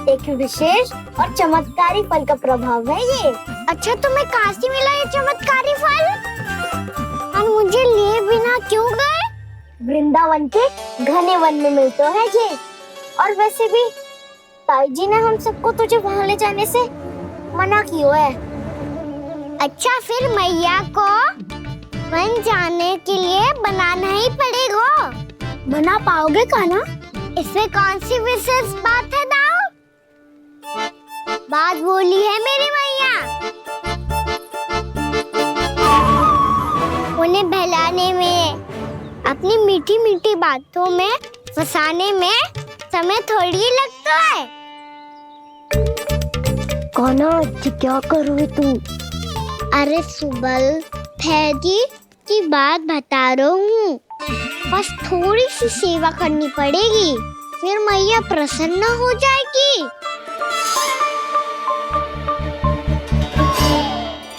एक विशेष और चमत्कारी फल का प्रभाव है ये। अच्छा, तुम्हें कहाँ से मिला ये चमत्कारी फल? और मुझे लिए बिना क्यों गए? वृंदावन के घने वन में मिलते हैं ये। और वैसे भी ताई जी ने हम सबको तुझे वहाँ ले जाने से मना किया है। अच्छा, फिर मैया को वन जाने के लिए बनाना ही पड़ेगा। बना पाओगे का ना? इसमें कौन सी विशेष बात है दाऊ? बात बोली है मेरी मैया। उन्हें बहलाने में, अपनी मीठी मीठी बातों में फंसाने में समय थोड़ी लगता है। कौन क्या करोगे तू? अरे सुबल, फैजी की बात बता रहा हूँ। बस थोड़ी सी सेवा करनी पड़ेगी, फिर मैया प्रसन्न हो जाएगी।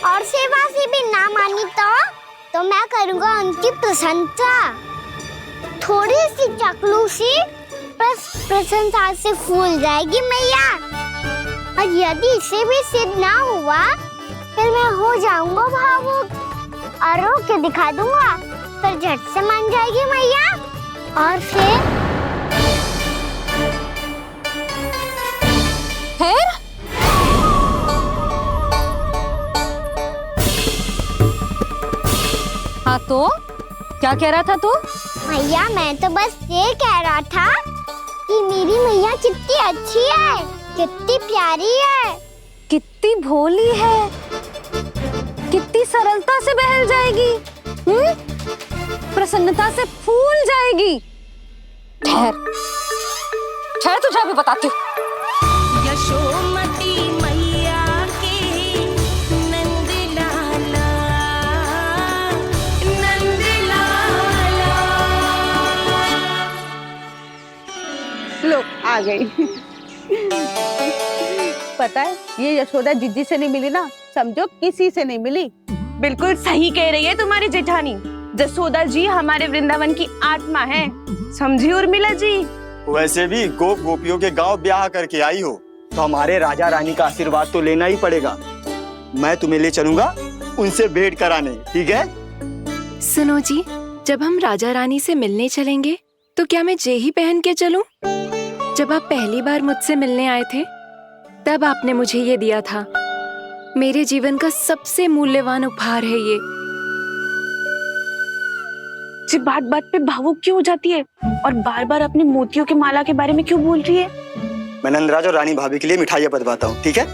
और सेवा से भी ना मानी तो मैं करूँगा उनकी प्रशंसा। थोड़ी सी चाकलूसी बस प्रशंसा से फूल जाएगी मैया। और यदि इसे भी सिद्ध ना हुआ, फिर मैं हो जाऊंगा भावुक और रो के दिखा दूंगा। फिर झट से मान जाएगी मैया। और फिर हाँ तो क्या कह रहा था तू? मैया, मैं तो बस ये कह रहा था कि मेरी मैया कितनी अच्छी है, कितनी प्यारी है, कितनी भोली है, कितनी सरलता से बहल जाएगी, प्रसन्नता से फूल जाएगी। ठहर ठहर, तुझे अभी बताती हूँ। यशोमती मैया के नंद लाला, नंद लाला। लो आ गई। पता है, ये यशोदा जीजी से नहीं मिली ना, समझो किसी से नहीं मिली। बिल्कुल सही कह रही है तुम्हारी जेठानी। जसोदा जी हमारे वृंदावन की आत्मा है, समझी उर्मिला जी। वैसे भी गोप गोपियों के गांव ब्याह करके आई हो, तो हमारे राजा रानी का आशीर्वाद तो लेना ही पड़ेगा। मैं तुम्हें ले चलूंगा उनसे भेंट कराने, ठीक है? सुनो जी, जब हम राजा रानी से मिलने चलेंगे तो क्या मैं जे ही पहन के चलूं? जब आप पहली बार मुझसे मिलने आए थे, तब आपने मुझे ये दिया था। मेरे जीवन का सबसे मूल्यवान उपहार है ये। जी बात बात पे भावुक क्यों हो जाती है और बार बार अपनी मोतियों की माला के बारे में क्यों बोल रही है? मैं नंदराज और रानी भाभी के लिए मिठाइयाँ बंटवाता हूँ, ठीक है?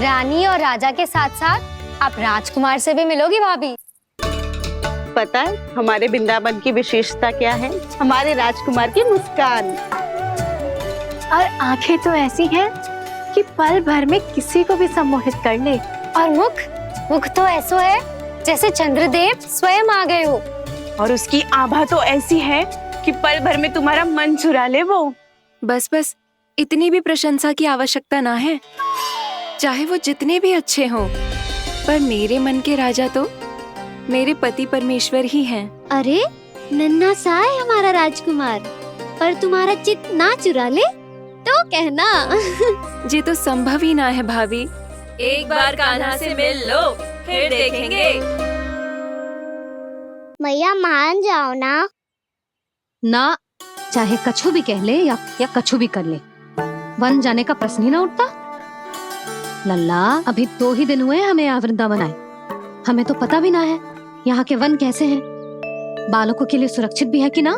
रानी और राजा के साथ साथ आप राजकुमार से भी मिलोगी भाभी। पता है हमारे वृंदावन की विशेषता क्या है? हमारे राजकुमार की मुस्कान और आंखें तो ऐसी हैं कि पल भर में किसी को भी सम्मोहित कर ले। और मुख तो ऐसा है जैसे चंद्रदेव स्वयं आ गए हो। और उसकी आभा तो ऐसी है कि पल भर में तुम्हारा मन चुरा ले वो। बस बस, इतनी भी प्रशंसा की आवश्यकता ना है। चाहे वो जितने भी अच्छे हों, पर मेरे मन के राजा तो मेरे पति परमेश्वर ही हैं। अरे नन्हा सा है हमारा राजकुमार, पर तुम्हारा चित्त ना चुरा ले तो कहना। ये तो संभव ही ना है भाभी। एक बार कान्हा से मिल लो, फिर देखेंगे। मैया मान जाओ ना। ना, चाहे कछु भी कह ले या कछु भी कर ले, वन जाने का प्रश्न ही ना उठता। लल्ला, अभी 2 ही दिन हुए हमें यहाँ वृंदावन आए। हमें तो पता भी ना है यहाँ के वन कैसे हैं, बालकों के लिए सुरक्षित भी है कि ना।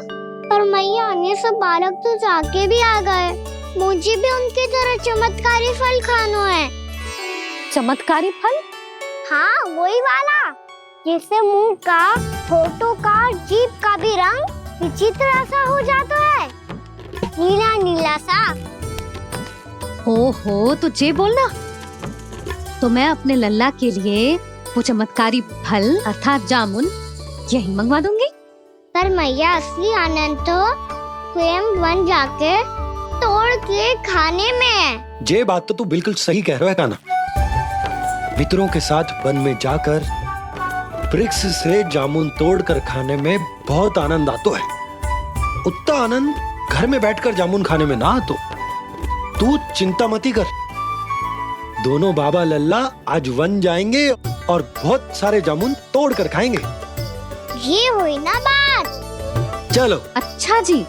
पर मैया ये सब बालक तो जाके भी आ गए, मुझे भी उनके तरह चमत्कारी फल खाना है। चमत्कारी फल? हाँ, वही वाला जिससे मुंह का, होठों का, जीभ का भी रंग विचित्र सा हो जाता है, नीला नीला सा। हो तो जे बोलना। तो मैं अपने लल्ला के लिए वो चमत्कारी फल अर्थात जामुन यही मंगवा दूंगी। पर मैया असली आनंद तो स्वयं वन जाके तोड़ के खाने में है। ये बात तो तू बिल्कुल सही कह रहा है कान्हा। मित्रों के साथ वन में जाकर वृक्ष से जामुन तोड़कर खाने में बहुत आनंद आता है। उतना आनंद घर में बैठकर जामुन खाने में ना आतो। तू चिंता मती कर, दोनों बाबा लल्ला आज वन जाएंगे और बहुत सारे जामुन तोड़कर खाएंगे। ये हुई ना बात। चलो। अच्छा जी,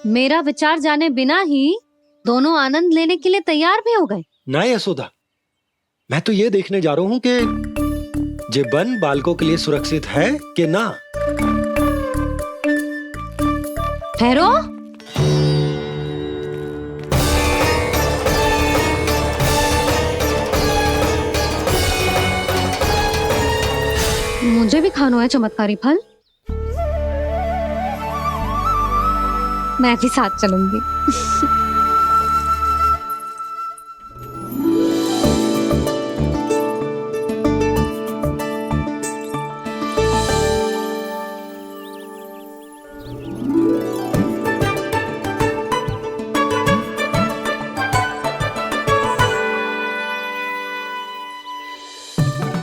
मेरा विचार जाने बिना ही दोनों आनंद लेने के लिए तैयार भी हो गए। ना यशोदा, मैं तो ये देखने जा रहा हूँ कि ये वन बालकों के लिए सुरक्षित है कि ना। ठहरो। मुझे भी खाना है चमत्कारी फल। मैं भी साथ चलूंगी।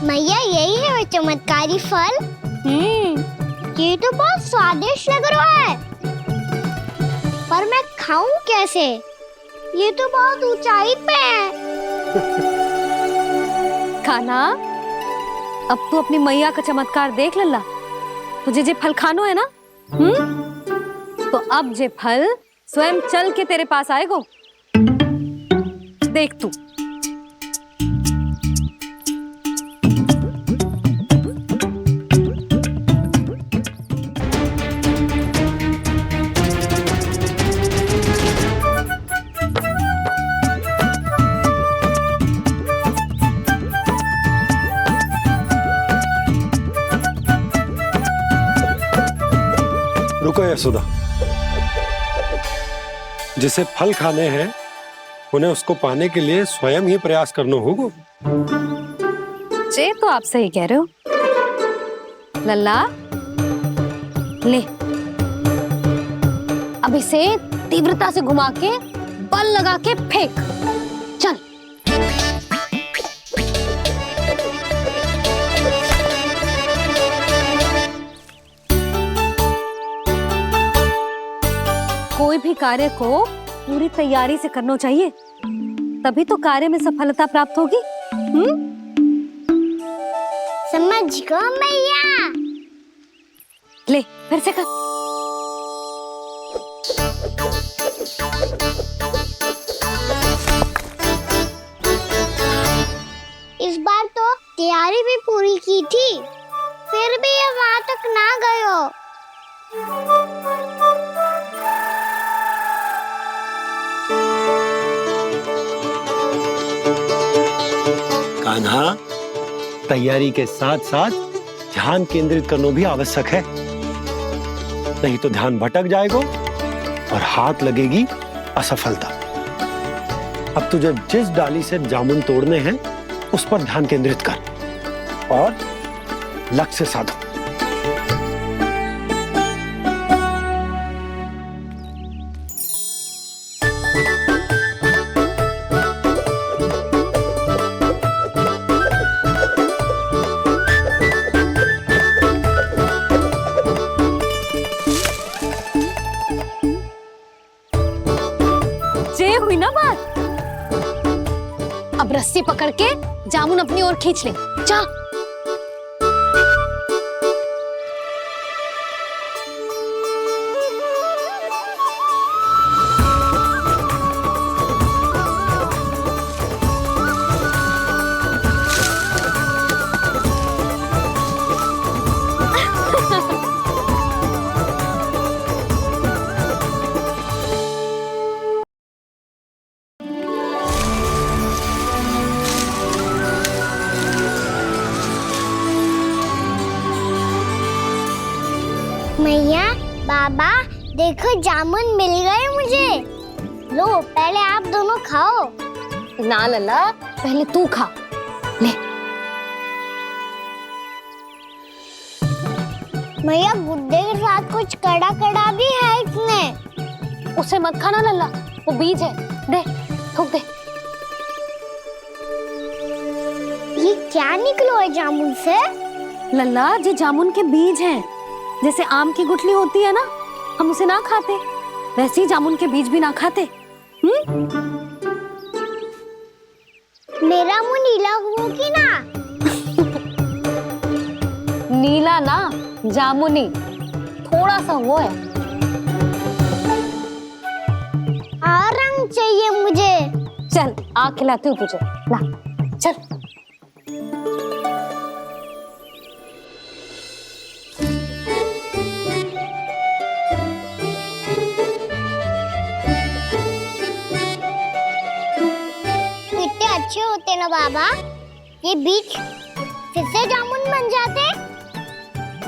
मैया यही है वो चमत्कारी फल। ये तो बहुत स्वादिष्ट लग रहा है, पर मैं खाऊं कैसे? ये तो बहुत ऊंचाई पे है। खाना, अब तू अपनी मैया का चमत्कार देख लल्ला। तुझे जे फल खानो है ना, तो अब जे फल स्वयं चल के तेरे पास आएगो। देख तू। रुको यशोदा, जिसे फल खाने हैं उन्हें उसको पाने के लिए स्वयं ही प्रयास करना होगा। जे तो आप सही कह रहे हो लल्ला। ले, अब इसे तीव्रता से घुमा के बल लगा के फेंक। चल। कोई भी कार्य को पूरी तैयारी से करना चाहिए, तभी तो कार्य में सफलता प्राप्त होगी। समझ गो मैया। ले, फिर से कर। इस बार तो तैयारी भी पूरी की थी, फिर भी ये वहां तक ना गयो। कान्हा, तैयारी के साथ साथ ध्यान केंद्रित करना भी आवश्यक है, नहीं तो ध्यान भटक जाएगा और हाथ लगेगी असफलता। अब तुझे जिस डाली से जामुन तोड़ने हैं उस पर ध्यान केंद्रित कर और लक्ष्य साधो। अब रस्सी पकड़ के जामुन अपनी ओर खींच ले। जा। मैया, बाबा, देखो जामुन मिल गए मुझे। लो, पहले आप दोनों खाओ। ना लल्ला, पहले तू खा। ले। मैया, गुड्डे के साथ कुछ कड़ा कड़ा भी है इसमें। उसे मत खाना लल्ला, वो बीज है। दे, थूक दे। ये क्या निकलो है जामुन से? लल्ला, ये जामुन के बीज हैं। जैसे आम की गुठली होती है ना, हम उसे ना खाते, वैसे ही जामुन के बीज भी ना खाते। मेरा मुंह नीला हुआ कि ना? नीला ना, जामुनी, थोड़ा सा वो है। रंग चाहिए मुझे। चल, आ खिलाती हूँ तुझे। ला, चल। अच्छे होते ना बाबा, ये बीज फिर से जामुन बन जाते।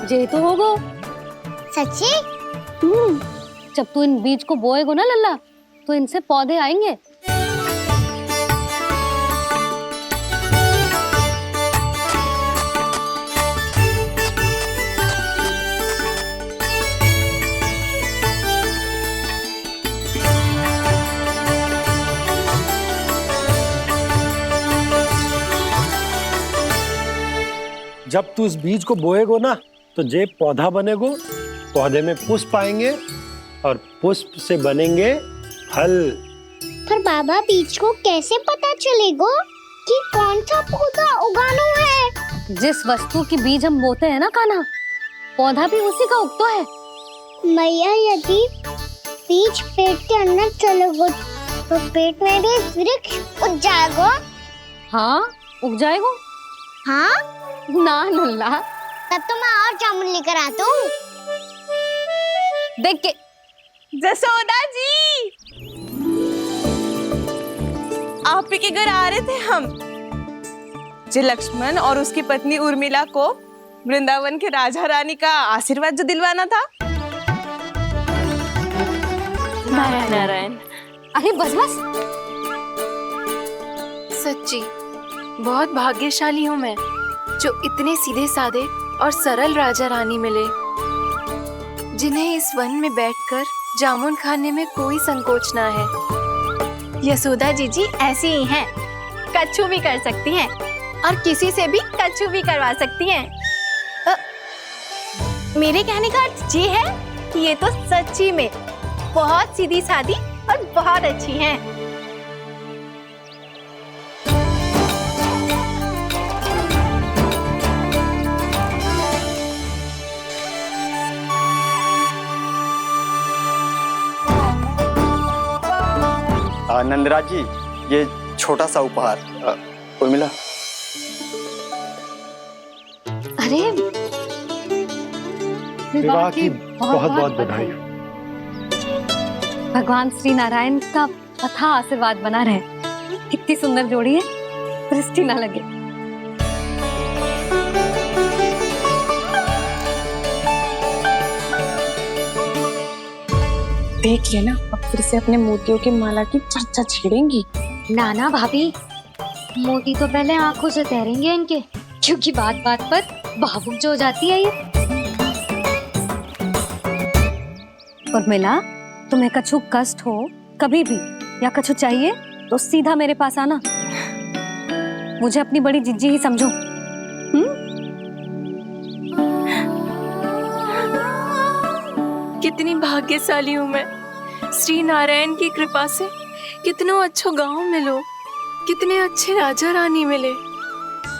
जे तो होगो। सच्ची? जब तू इन बीज को बोएगो ना लल्ला, तो इनसे पौधे आएंगे। जब तू इस बीज को बोएगो ना, तो जे पौधा बनेगो, पौधे में पुष्प आएंगे और पुष्प से बनेंगे फल। पर बाबा, बीज को कैसे पता चलेगा कि कौन सा पौधा उगाना है? जिस वस्तु की बीज हम बोते हैं ना कान्हा, पौधा भी उसी का उगता है। मैया, यदि बीज पेट के अंदर चलेगा, तो पेट में भी वृक्ष उग जाएगा। हाँ, उग जाएगा। हाँ? ना लल्ला, तब तो मैं और जामुन लेकर आता हूँ। देख के। जसोदा जी, आप ही के घर आ रहे थे हम। जी, लक्ष्मण और उसकी पत्नी उर्मिला को वृंदावन के राजा रानी का आशीर्वाद जो दिलवाना था। नारायण नारायण। अरे बस बस। सच्ची बहुत भाग्यशाली हूँ मैं, जो इतने सीधे साधे और सरल राजा रानी मिले, जिन्हें इस वन में बैठकर जामुन खाने में कोई संकोच ना है। यशोदा जीजी ऐसी ही हैं, कच्छू भी कर सकती हैं और किसी से भी कच्छू भी करवा सकती हैं। मेरे कहने का अर्थ ये है कि ये तो सच्ची में बहुत सीधी सादी और बहुत अच्छी हैं। नंदराज जी, ये छोटा सा उपहार। उर्मिला। अरे, विवाह की बहुत बहुत बधाई। भगवान श्री नारायण का अथाह आशीर्वाद बना रहे। कितनी सुंदर जोड़ी है, दृष्टि ना लगे। देख लेना, अब फिर से अपने मोतियों की माला की चर्चा छेड़ेंगी। नाना भाभी, मोती तो पहले आंखों से तैरेंगे इनके, क्योंकि बात बात पर भावुक जो हो जाती है ये। उर्मिला, तुम्हें कछु कष्ट हो कभी भी या कछु चाहिए तो सीधा मेरे पास आना। मुझे अपनी बड़ी जिज्जी ही समझो। कितनी भाग्यशाली हूँ मैं, श्री नारायण की कृपा से कितनों अच्छो गांव मिलो। कितने अच्छे राजा रानी मिले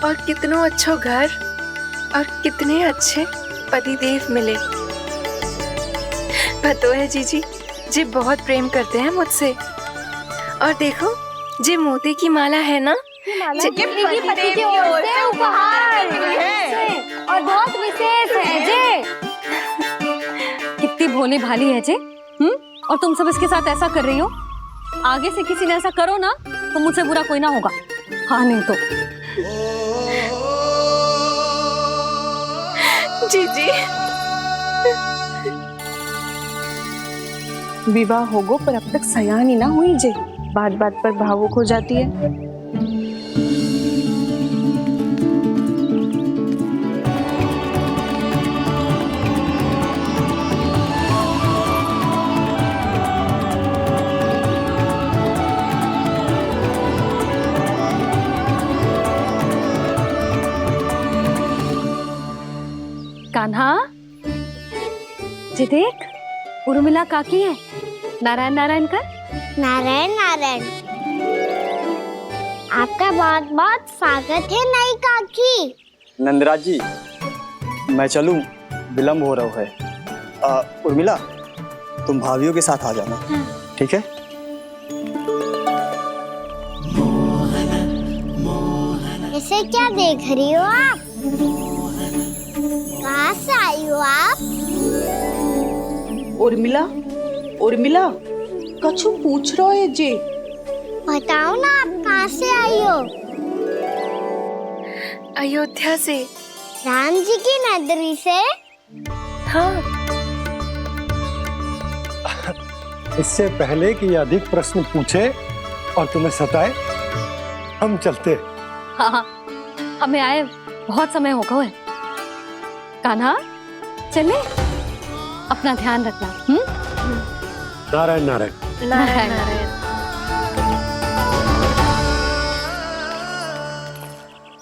और कितनो अच्छो घर और कितने अच्छे पतिदेव मिले। पतो है जीजी, जी बहुत प्रेम करते हैं मुझसे। और देखो, जी मोती की माला है ना, ये पति की ओर से उपहार है और बहुत विशेष है जे। कितनी भोली भाली है जे। और तुम सब इसके साथ ऐसा कर रही हो। आगे से किसी ने ऐसा करो ना तो मुझसे बुरा कोई ना होगा। हाँ नहीं तो जीजी विवाह होगो पर अब तक सयान ही ना हुई जे, बात बात पर भावुक हो जाती है। कान्हा, जी देख, उर्मिला काकी है। नारायण नारायण कर। नारायण नारायण। आपका बहुत बहुत स्वागत है नई काकी। नंदराज जी, मैं चलूं, विलम्ब हो रहा है। उर्मिला, तुम भाभियों के साथ आ जाना, ठीक है? इसे क्या देख रही हो आप? कहाँ से आई हो आप? उर्मिला, उर्मिला, कछु पूछ रहा है जे। बताओ ना आप कहाँ से आई हो? अयोध्या से। राम जी की नगरी से? हाँ। इससे पहले कि अधिक प्रश्न पूछे और तुम्हें सताए, हम चलते। हाँ, हमें आए बहुत समय हो गया है। कान्हा, चले, अपना ध्यान रखना। नारायण नारायण। नारायण नारायण।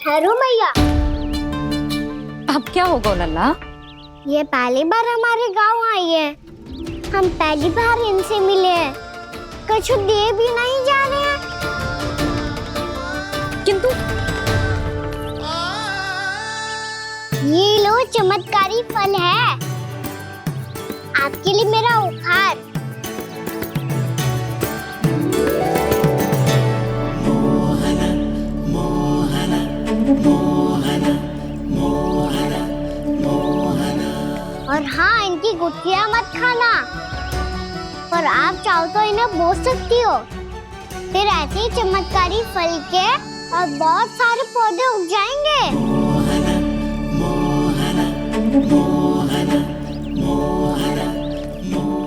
ठहरो मैया। अब क्या होगा लल्ला? ये पहली बार हमारे गांव आई है। हम पहली बार इनसे मिले हैं। कुछ दे भी नहीं जा रहे हैं। किंतु ये लो चमत्कारी फल है। आपके लिए मेरा उपहार। और हाँ, इनकी गुठलियां मत खाना। और आप चाहो तो इन्हें बोस सकती हो। फिर ऐसे ही चमत्कारी फल के और बहुत सारे पौधे उग जाएंगे।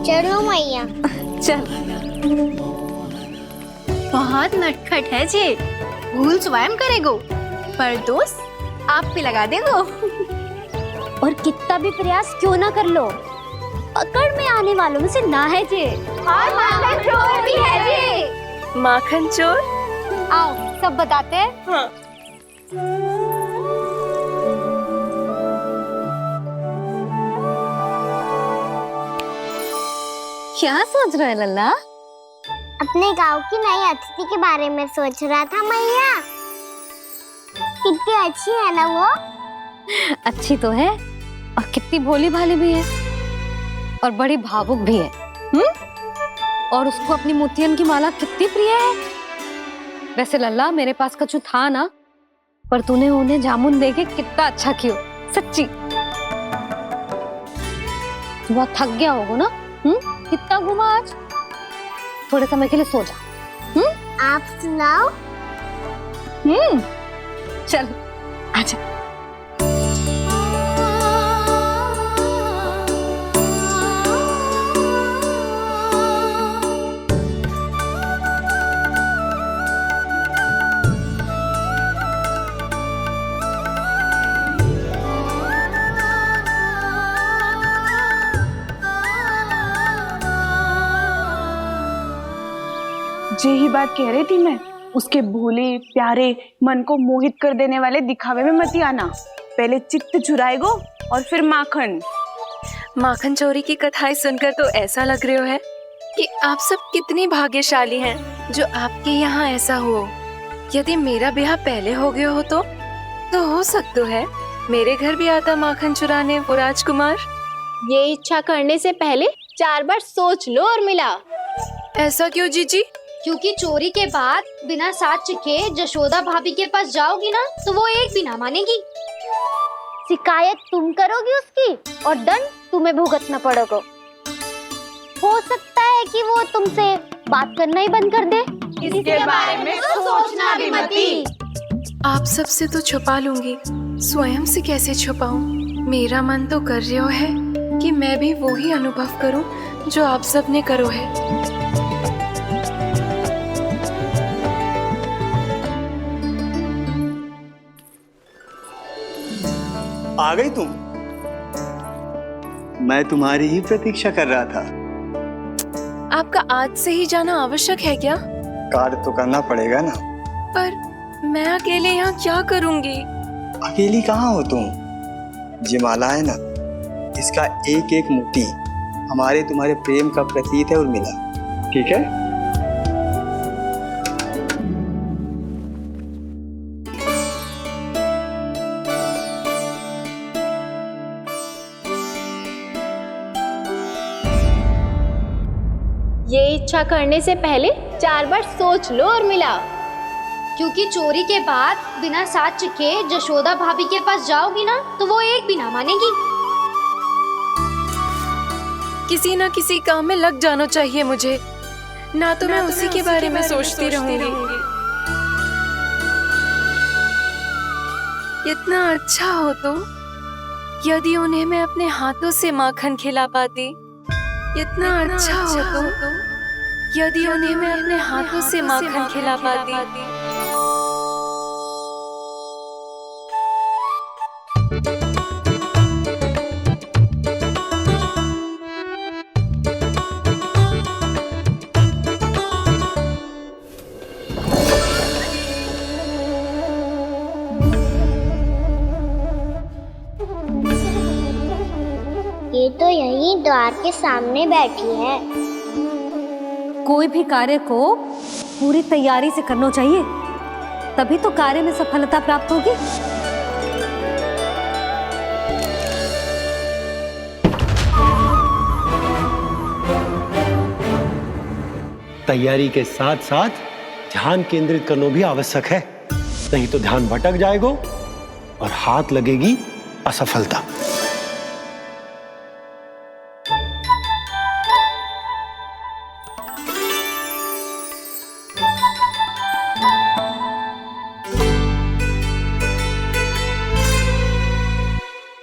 चलो मैया। चल। बहुत नटखट है जे। भूल स्वयं करेगो, पर दोष आप पे लगा देगो। और कितना भी प्रयास क्यों ना कर लो, पकड़ में आने वालों में से ना है जे। और माखन चोर भी है जे। माखन चोर? आओ सब बताते हैं। हाँ। क्या सोच रहे लल्ला? अपने गांव की नई अतिथि के बारे में सोच रहा था मैया। कितनी अच्छी है ना वो? अच्छी तो है और कितनी भोली भाली भी है और बड़ी भावुक भी है। और उसको अपनी मोतियन की माला कितनी प्रिय है। वैसे लल्ला, मेरे पास कछु था ना, पर तूने उन्हें जामुन देके कितना अच्छा किया, सच्ची। बहुत थक गया होगा ना? कितना घुमा आज। थोड़े समय के लिए सो जा। आप सुनाओ। चल आजा। जे ही बात कह रही थी मैं, उसके भोले प्यारे मन को मोहित कर देने वाले दिखावे में मत आना। पहले चित्त चुराएगो और फिर माखन। माखन चोरी की कथाएं सुनकर तो ऐसा लग रहा है कि आप सब कितनी भाग्यशाली हैं जो आपके यहाँ ऐसा हो। यदि मेरा ब्याह पहले हो गया हो तो हो सकता है मेरे घर भी आता माखन चुराने वो राजकुमार। ये इच्छा करने से पहले 4 बार सोच लो और मिला। ऐसा क्यों जीजी? क्योंकि चोरी के बाद बिना साथ के जशोदा भाभी के पास जाओगी ना तो वो एक भी ना मानेगी। शिकायत तुम करोगी उसकी और दंड तुम्हें भुगतना पड़ेगा। हो सकता है कि वो तुमसे बात करना ही बंद कर दे। इसके बारे में तो सोचना भी मती। आप सबसे तो छुपा लूंगी, स्वयं से कैसे छुपाऊं? मेरा मन तो कर रहा है कि मैं भी वो ही अनुभव करूं जो आप सब ने करो है। आ गई तुम? मैं तुम्हारी ही प्रतीक्षा कर रहा था। आपका आज से ही जाना आवश्यक है क्या? कार्य तो करना पड़ेगा ना। पर मैं अकेले यहाँ क्या करूँगी? अकेली कहाँ हो तुम? ये माला है ना, इसका एक एक मोती हमारे तुम्हारे प्रेम का प्रतीक है उर्मिला, ठीक है? ये इच्छा करने से पहले 4 बार सोच लो और मिला। क्योंकि चोरी के बाद बिना साथ के जशोदा भाभी के पास जाओगी ना तो वो एक भी ना मानेगी। किसी न किसी काम में लग जाना चाहिए मुझे, ना तो मैं उसी के बारे में सोचती रहूंगी। इतना अच्छा हो तो यदि उन्हें मैं अपने हाथों से माखन खिला पाती। इतना अच्छा हो तो यदि उन्हें मैं अपने हाथों से माखन खिला पाती। ये तो यही द्वार के सामने बैठी है। कोई भी कार्य को पूरी तैयारी से करना चाहिए, तभी तो कार्य में सफलता प्राप्त होगी। तैयारी के साथ साथ ध्यान केंद्रित करना भी आवश्यक है, नहीं तो ध्यान भटक जाएगा और हाथ लगेगी असफलता।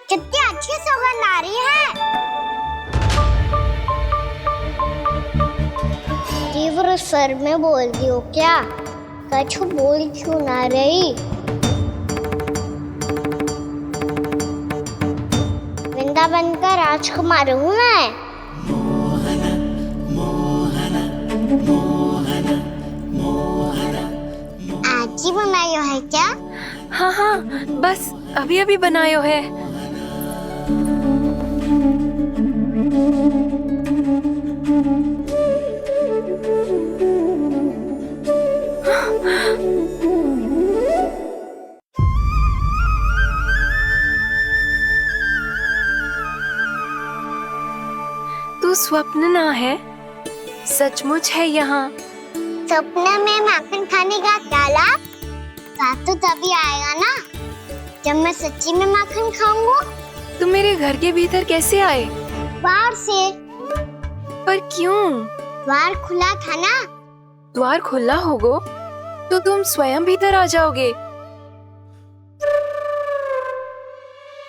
कितनी अच्छी सौगंध आ रही है। तीव्र स्वर में बोलती हो क्या? कछु बोल क्यों ना रही? वृंदावन का राजकुमार हूँ मैं। आज ही बनायो है क्या? हाँ हाँ, बस अभी अभी बनायो है। तू स्वप्न ना है, सचमुच है यहाँ। सपने में माखन खाने का क्या लाभ? स्वाद तो तभी आएगा ना जब मैं सच्ची में माखन खाऊंगा। तुम मेरे घर के भीतर कैसे आए? बाहर से। पर क्यों? द्वार खुला था ना। द्वार खुला होगा तो तुम स्वयं भीतर आ जाओगे।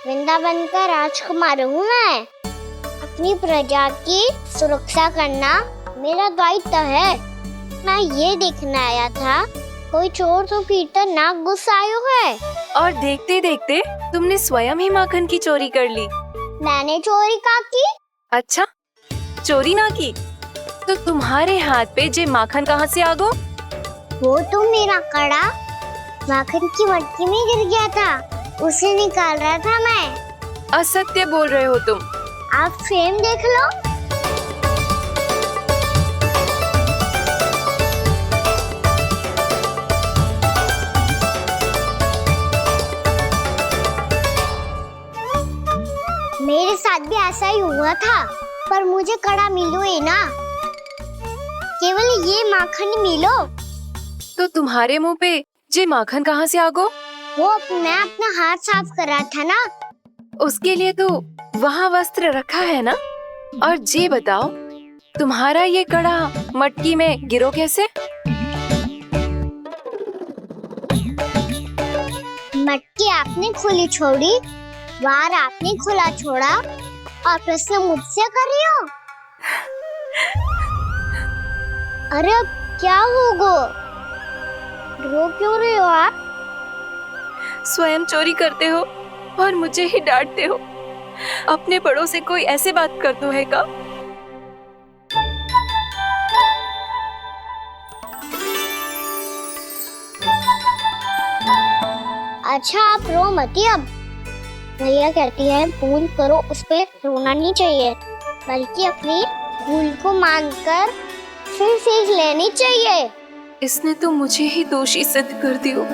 वृंदावन का राजकुमार हूँ मैं। अपनी प्रजा की सुरक्षा करना मेरा दायित्व है। मैं ये देखने आया था कोई चोर तो कीर्तन ना घुस आयो है। और देखते देखते तुमने स्वयं ही माखन की चोरी कर ली। मैंने चोरी का की? अच्छा, चोरी ना की तो तुम्हारे हाथ पे जे माखन कहाँ से आ गो? वो तो मेरा कड़ा माखन की मटकी में गिर गया था, उसे निकाल रहा था मैं। असत्य बोल रहे हो तुम। आप स्वयं देख लो। ऐसा ही हुआ था, पर मुझे कड़ा मिलो ही ना, केवल ये माखन मिलो। तो तुम्हारे मुंह पे ये माखन कहाँ से आ गो? वो मैं अपना हाथ साफ कर रहा था ना। उसके लिए तो वहाँ वस्त्र रखा है ना। और ये बताओ, तुम्हारा ये कड़ा मटकी में गिरो कैसे? मटकी आपने खुली छोड़ी, वार आपने खुला छोड़ा, और प्रश्न मुझसे कर रही हो? अरे अब क्या होगा? रो क्यों रहे हो आप? स्वयं चोरी करते हो और मुझे ही डांटते हो। अपने बड़ों से कोई ऐसे बात कर दो है का? अच्छा आप रो मती। अब भैया कहती है भूल करो, उस पे रोना नहीं चाहिए, बल्कि अपनी भूल को मानकर फिर सीख लेनी चाहिए। इसने तो मुझे ही दोषी सिद्ध कर दियो।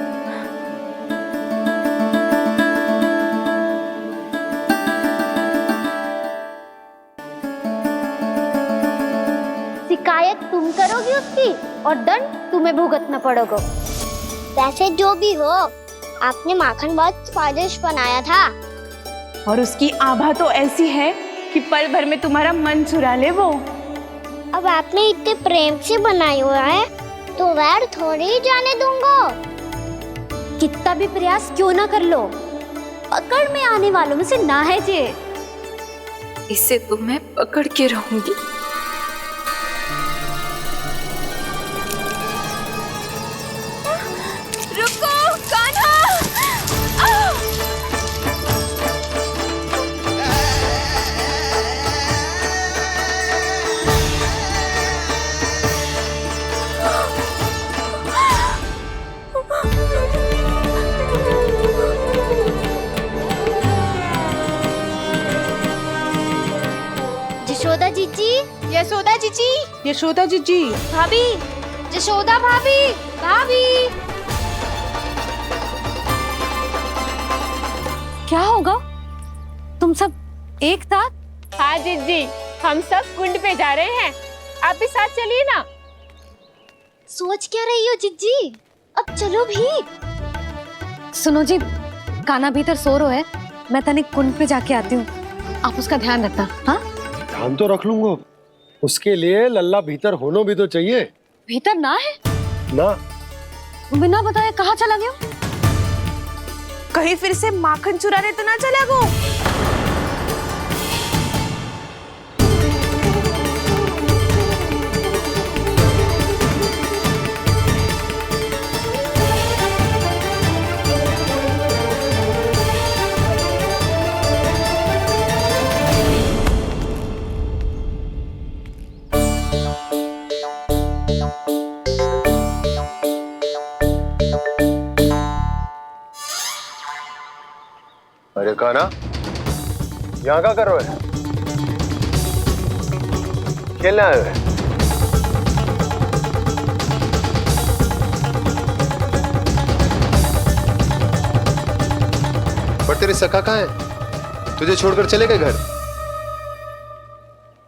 शिकायत तुम करोगी उसकी और दंड तुम्हें भुगतना पड़ेगा। वैसे जो भी हो, आपने माखन बहुत स्वादिष्ट बनाया था। और उसकी आभा तो ऐसी है कि पल भर में तुम्हारा मन चुरा ले वो। अब आपने इतने प्रेम से बनाई हुआ है तो वैर थोड़ी ही जाने दूंगा। कितना भी प्रयास क्यों ना कर लो, पकड़ में आने वालों में से ना है जे। इसे तो मैं पकड़ के रहूंगी। रुको कान्हा! यशोदा जीजी, यशोदा जीजी, यशोदा जीजी, भाभी, यशोदा भाभी, भाभी। क्या होगा? तुम सब एक साथ? हाँ जीजी, हम सब कुंड पे जा रहे हैं, आप भी साथ चलिए ना। सोच क्या रही हो जीजी? अब चलो भी। सुनो जी, कान्हा भीतर सो रहा है, मैं तनिक कुंड पे जाके आती हूँ, आप उसका ध्यान रखना। हाँ, ध्यान तो रख लूंगा, उसके लिए लल्ला भीतर होना भी तो चाहिए। भीतर ना है ना? बिना बताए कहाँ चला गया? कहीं फिर से माखन चुराने तो ना चला गो। अरे कान्हा, यहाँ क्या कर रहे हो? खेलने आए हुए? पर तेरे सखा कहाँ है? तुझे छोड़कर चले गए घर?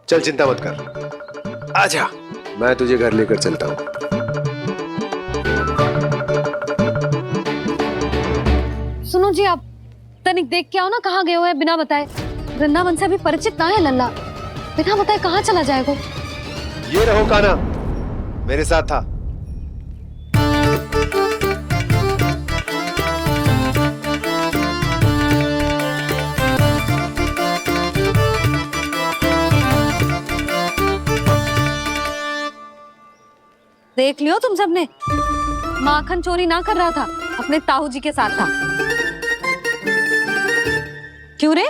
चल चिंता मत कर, आजा, मैं तुझे घर लेकर चलता हूँ। सुनो जी, आप तनिक देख के आओ ना, कहाँ गए हुए हैं बिना बताए। वृंदावन से अभी परिचित ना है लल्ला, बिना बताए कहाँ चला जाएगा? ये रहो कान्हा, मेरे साथ था। देख लियो तुम सबने, माखन चोरी ना कर रहा था, अपने ताऊ जी के साथ था। क्यों रे,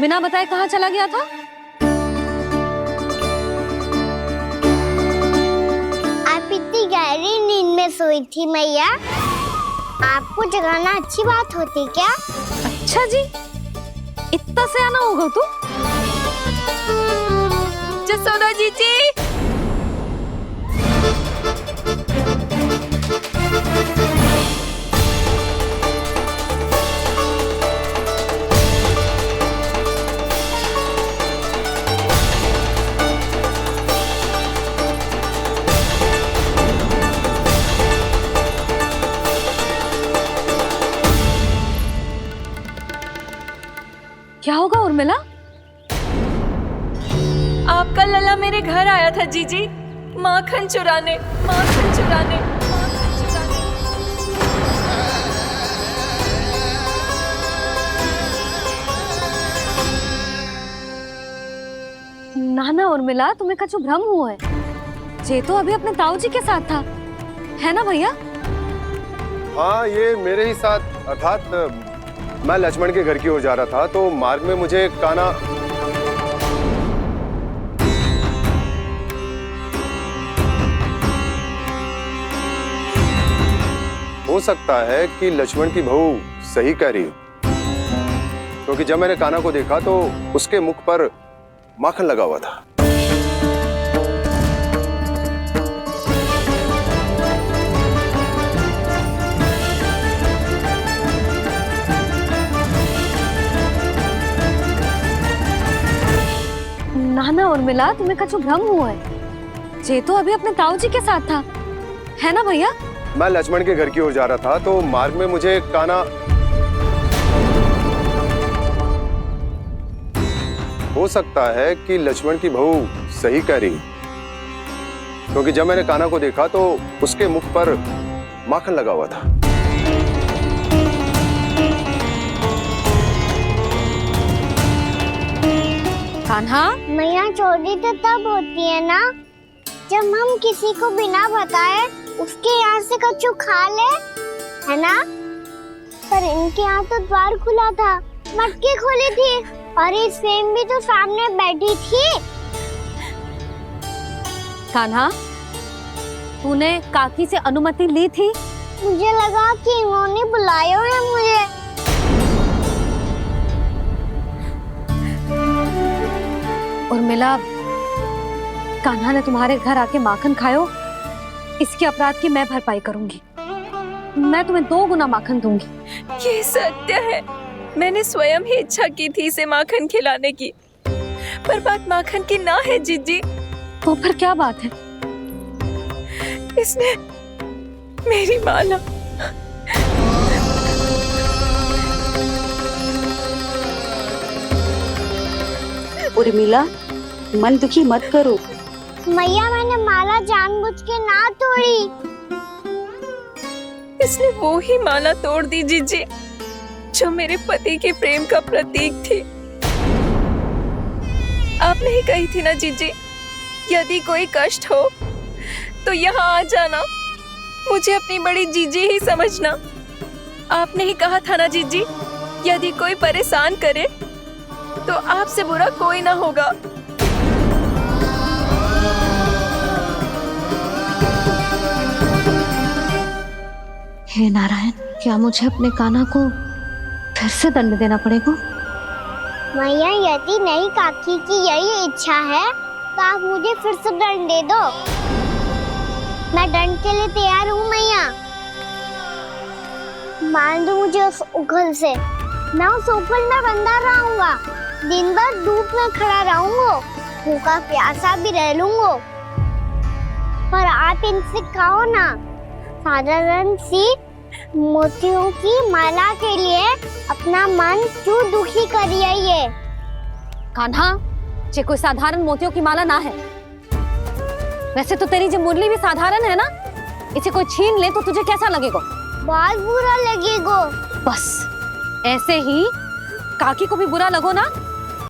बिना बताए कहाँ चला गया था? आप इतनी गहरी नींद में सोई थी मैया, आपको जगाना अच्छी बात होती क्या? अच्छा जी, इतना सयाना होगा तू? जसोदा जीजी, क्या होगा उर्मिला? आपका लला मेरे घर आया था जीजी, माखन चुराने, माखन चुराने, माखन चुराने। ना ना उर्मिला, तुम्हें कछु भ्रम हुआ है। जे तो अभी अपने ताऊ जी के साथ था, है ना भैया? हाँ, ये मेरे ही साथ, अर्थात मैं लक्ष्मण के घर की ओर जा रहा था तो मार्ग में मुझे कान्हा हो सकता है कि लक्ष्मण की बहू सही कह रही हो, क्योंकि जब मैंने कान्हा को देखा तो उसके मुख पर माखन लगा हुआ था। ना ना उर्मिला, तुम्हें कछु भ्रम हुआ है। जे तो अभी अपने ताऊ जी के साथ था, है ना भैया? मैं लक्ष्मण के घर की ओर जा रहा था तो मार्ग में मुझे कान्हा हो सकता है कि लक्ष्मण की बहू सही कह रही, क्योंकि जब मैंने कान्हा को देखा तो उसके मुख पर माखन लगा हुआ था। कान्हा, मैया चोरी तो तब होती है ना जब हम किसी को बिना बताए उसके यहाँ से कछु खा ले, है ना? पर इनके यहाँ तो द्वार खुला था, मटकी खुली थी और इस फेम भी तो सामने बैठी थी। कान्हा, तूने काकी से अनुमति ली थी? मुझे लगा कि इन्होंने बुलाया है मुझे। उर्मिला, कान्हा ने तुम्हारे घर आके माखन खायो, इसके अपराध की मैं भरपाई करूंगी। मैं तुम्हें 2 गुना माखन दूंगी। ये सत्य है, मैंने स्वयं ही इच्छा की थी इसे माखन खिलाने की, पर बात माखन की ना है जीजी। तो फिर क्या बात है? इसने मेरी माला उर्मिला, मन दुखी मत करो। मैया, मैंने माला जानबूझ के ना तोड़ी। इसने वो ही माला तोड़ दी जीजी जो मेरे पति के प्रेम का प्रतीक थी। आपने ही कही थी ना जीजी, यदि कोई कष्ट हो तो यहाँ आ जाना, मुझे अपनी बड़ी जीजी ही समझना। आपने ही कहा था ना जीजी, यदि कोई परेशान करे तो आपसे बुरा कोई ना होगा। हे नारायण, क्या मुझे अपने कान्हा को फिर से दंड देना पड़ेगा? मैया, यदि नहीं काकी की यही इच्छा है तो आप मुझे फिर से दंड दे दो। मैं दंड के लिए तैयार हूँ मैया। मान दो मुझे उस उखल से, मैं उस उखल में बंधा रहूंगा, दिन भर धूप में खड़ा रहूंगा, भूखा प्यासा भी रह लूंगा। पर आप इनसे कहो ना, साधारण सी मोतियों की माला के लिए अपना मन क्यों दुखी करिए ये? कान्हा, ये कोई साधारण मोतियों की माला ना है। वैसे तो तेरी जो मुरली भी साधारण है ना, इसे कोई छीन ले तो तुझे कैसा लगेगा? बहुत बुरा लगेगा। बस ऐसे ही काकी को भी बुरा लगो ना,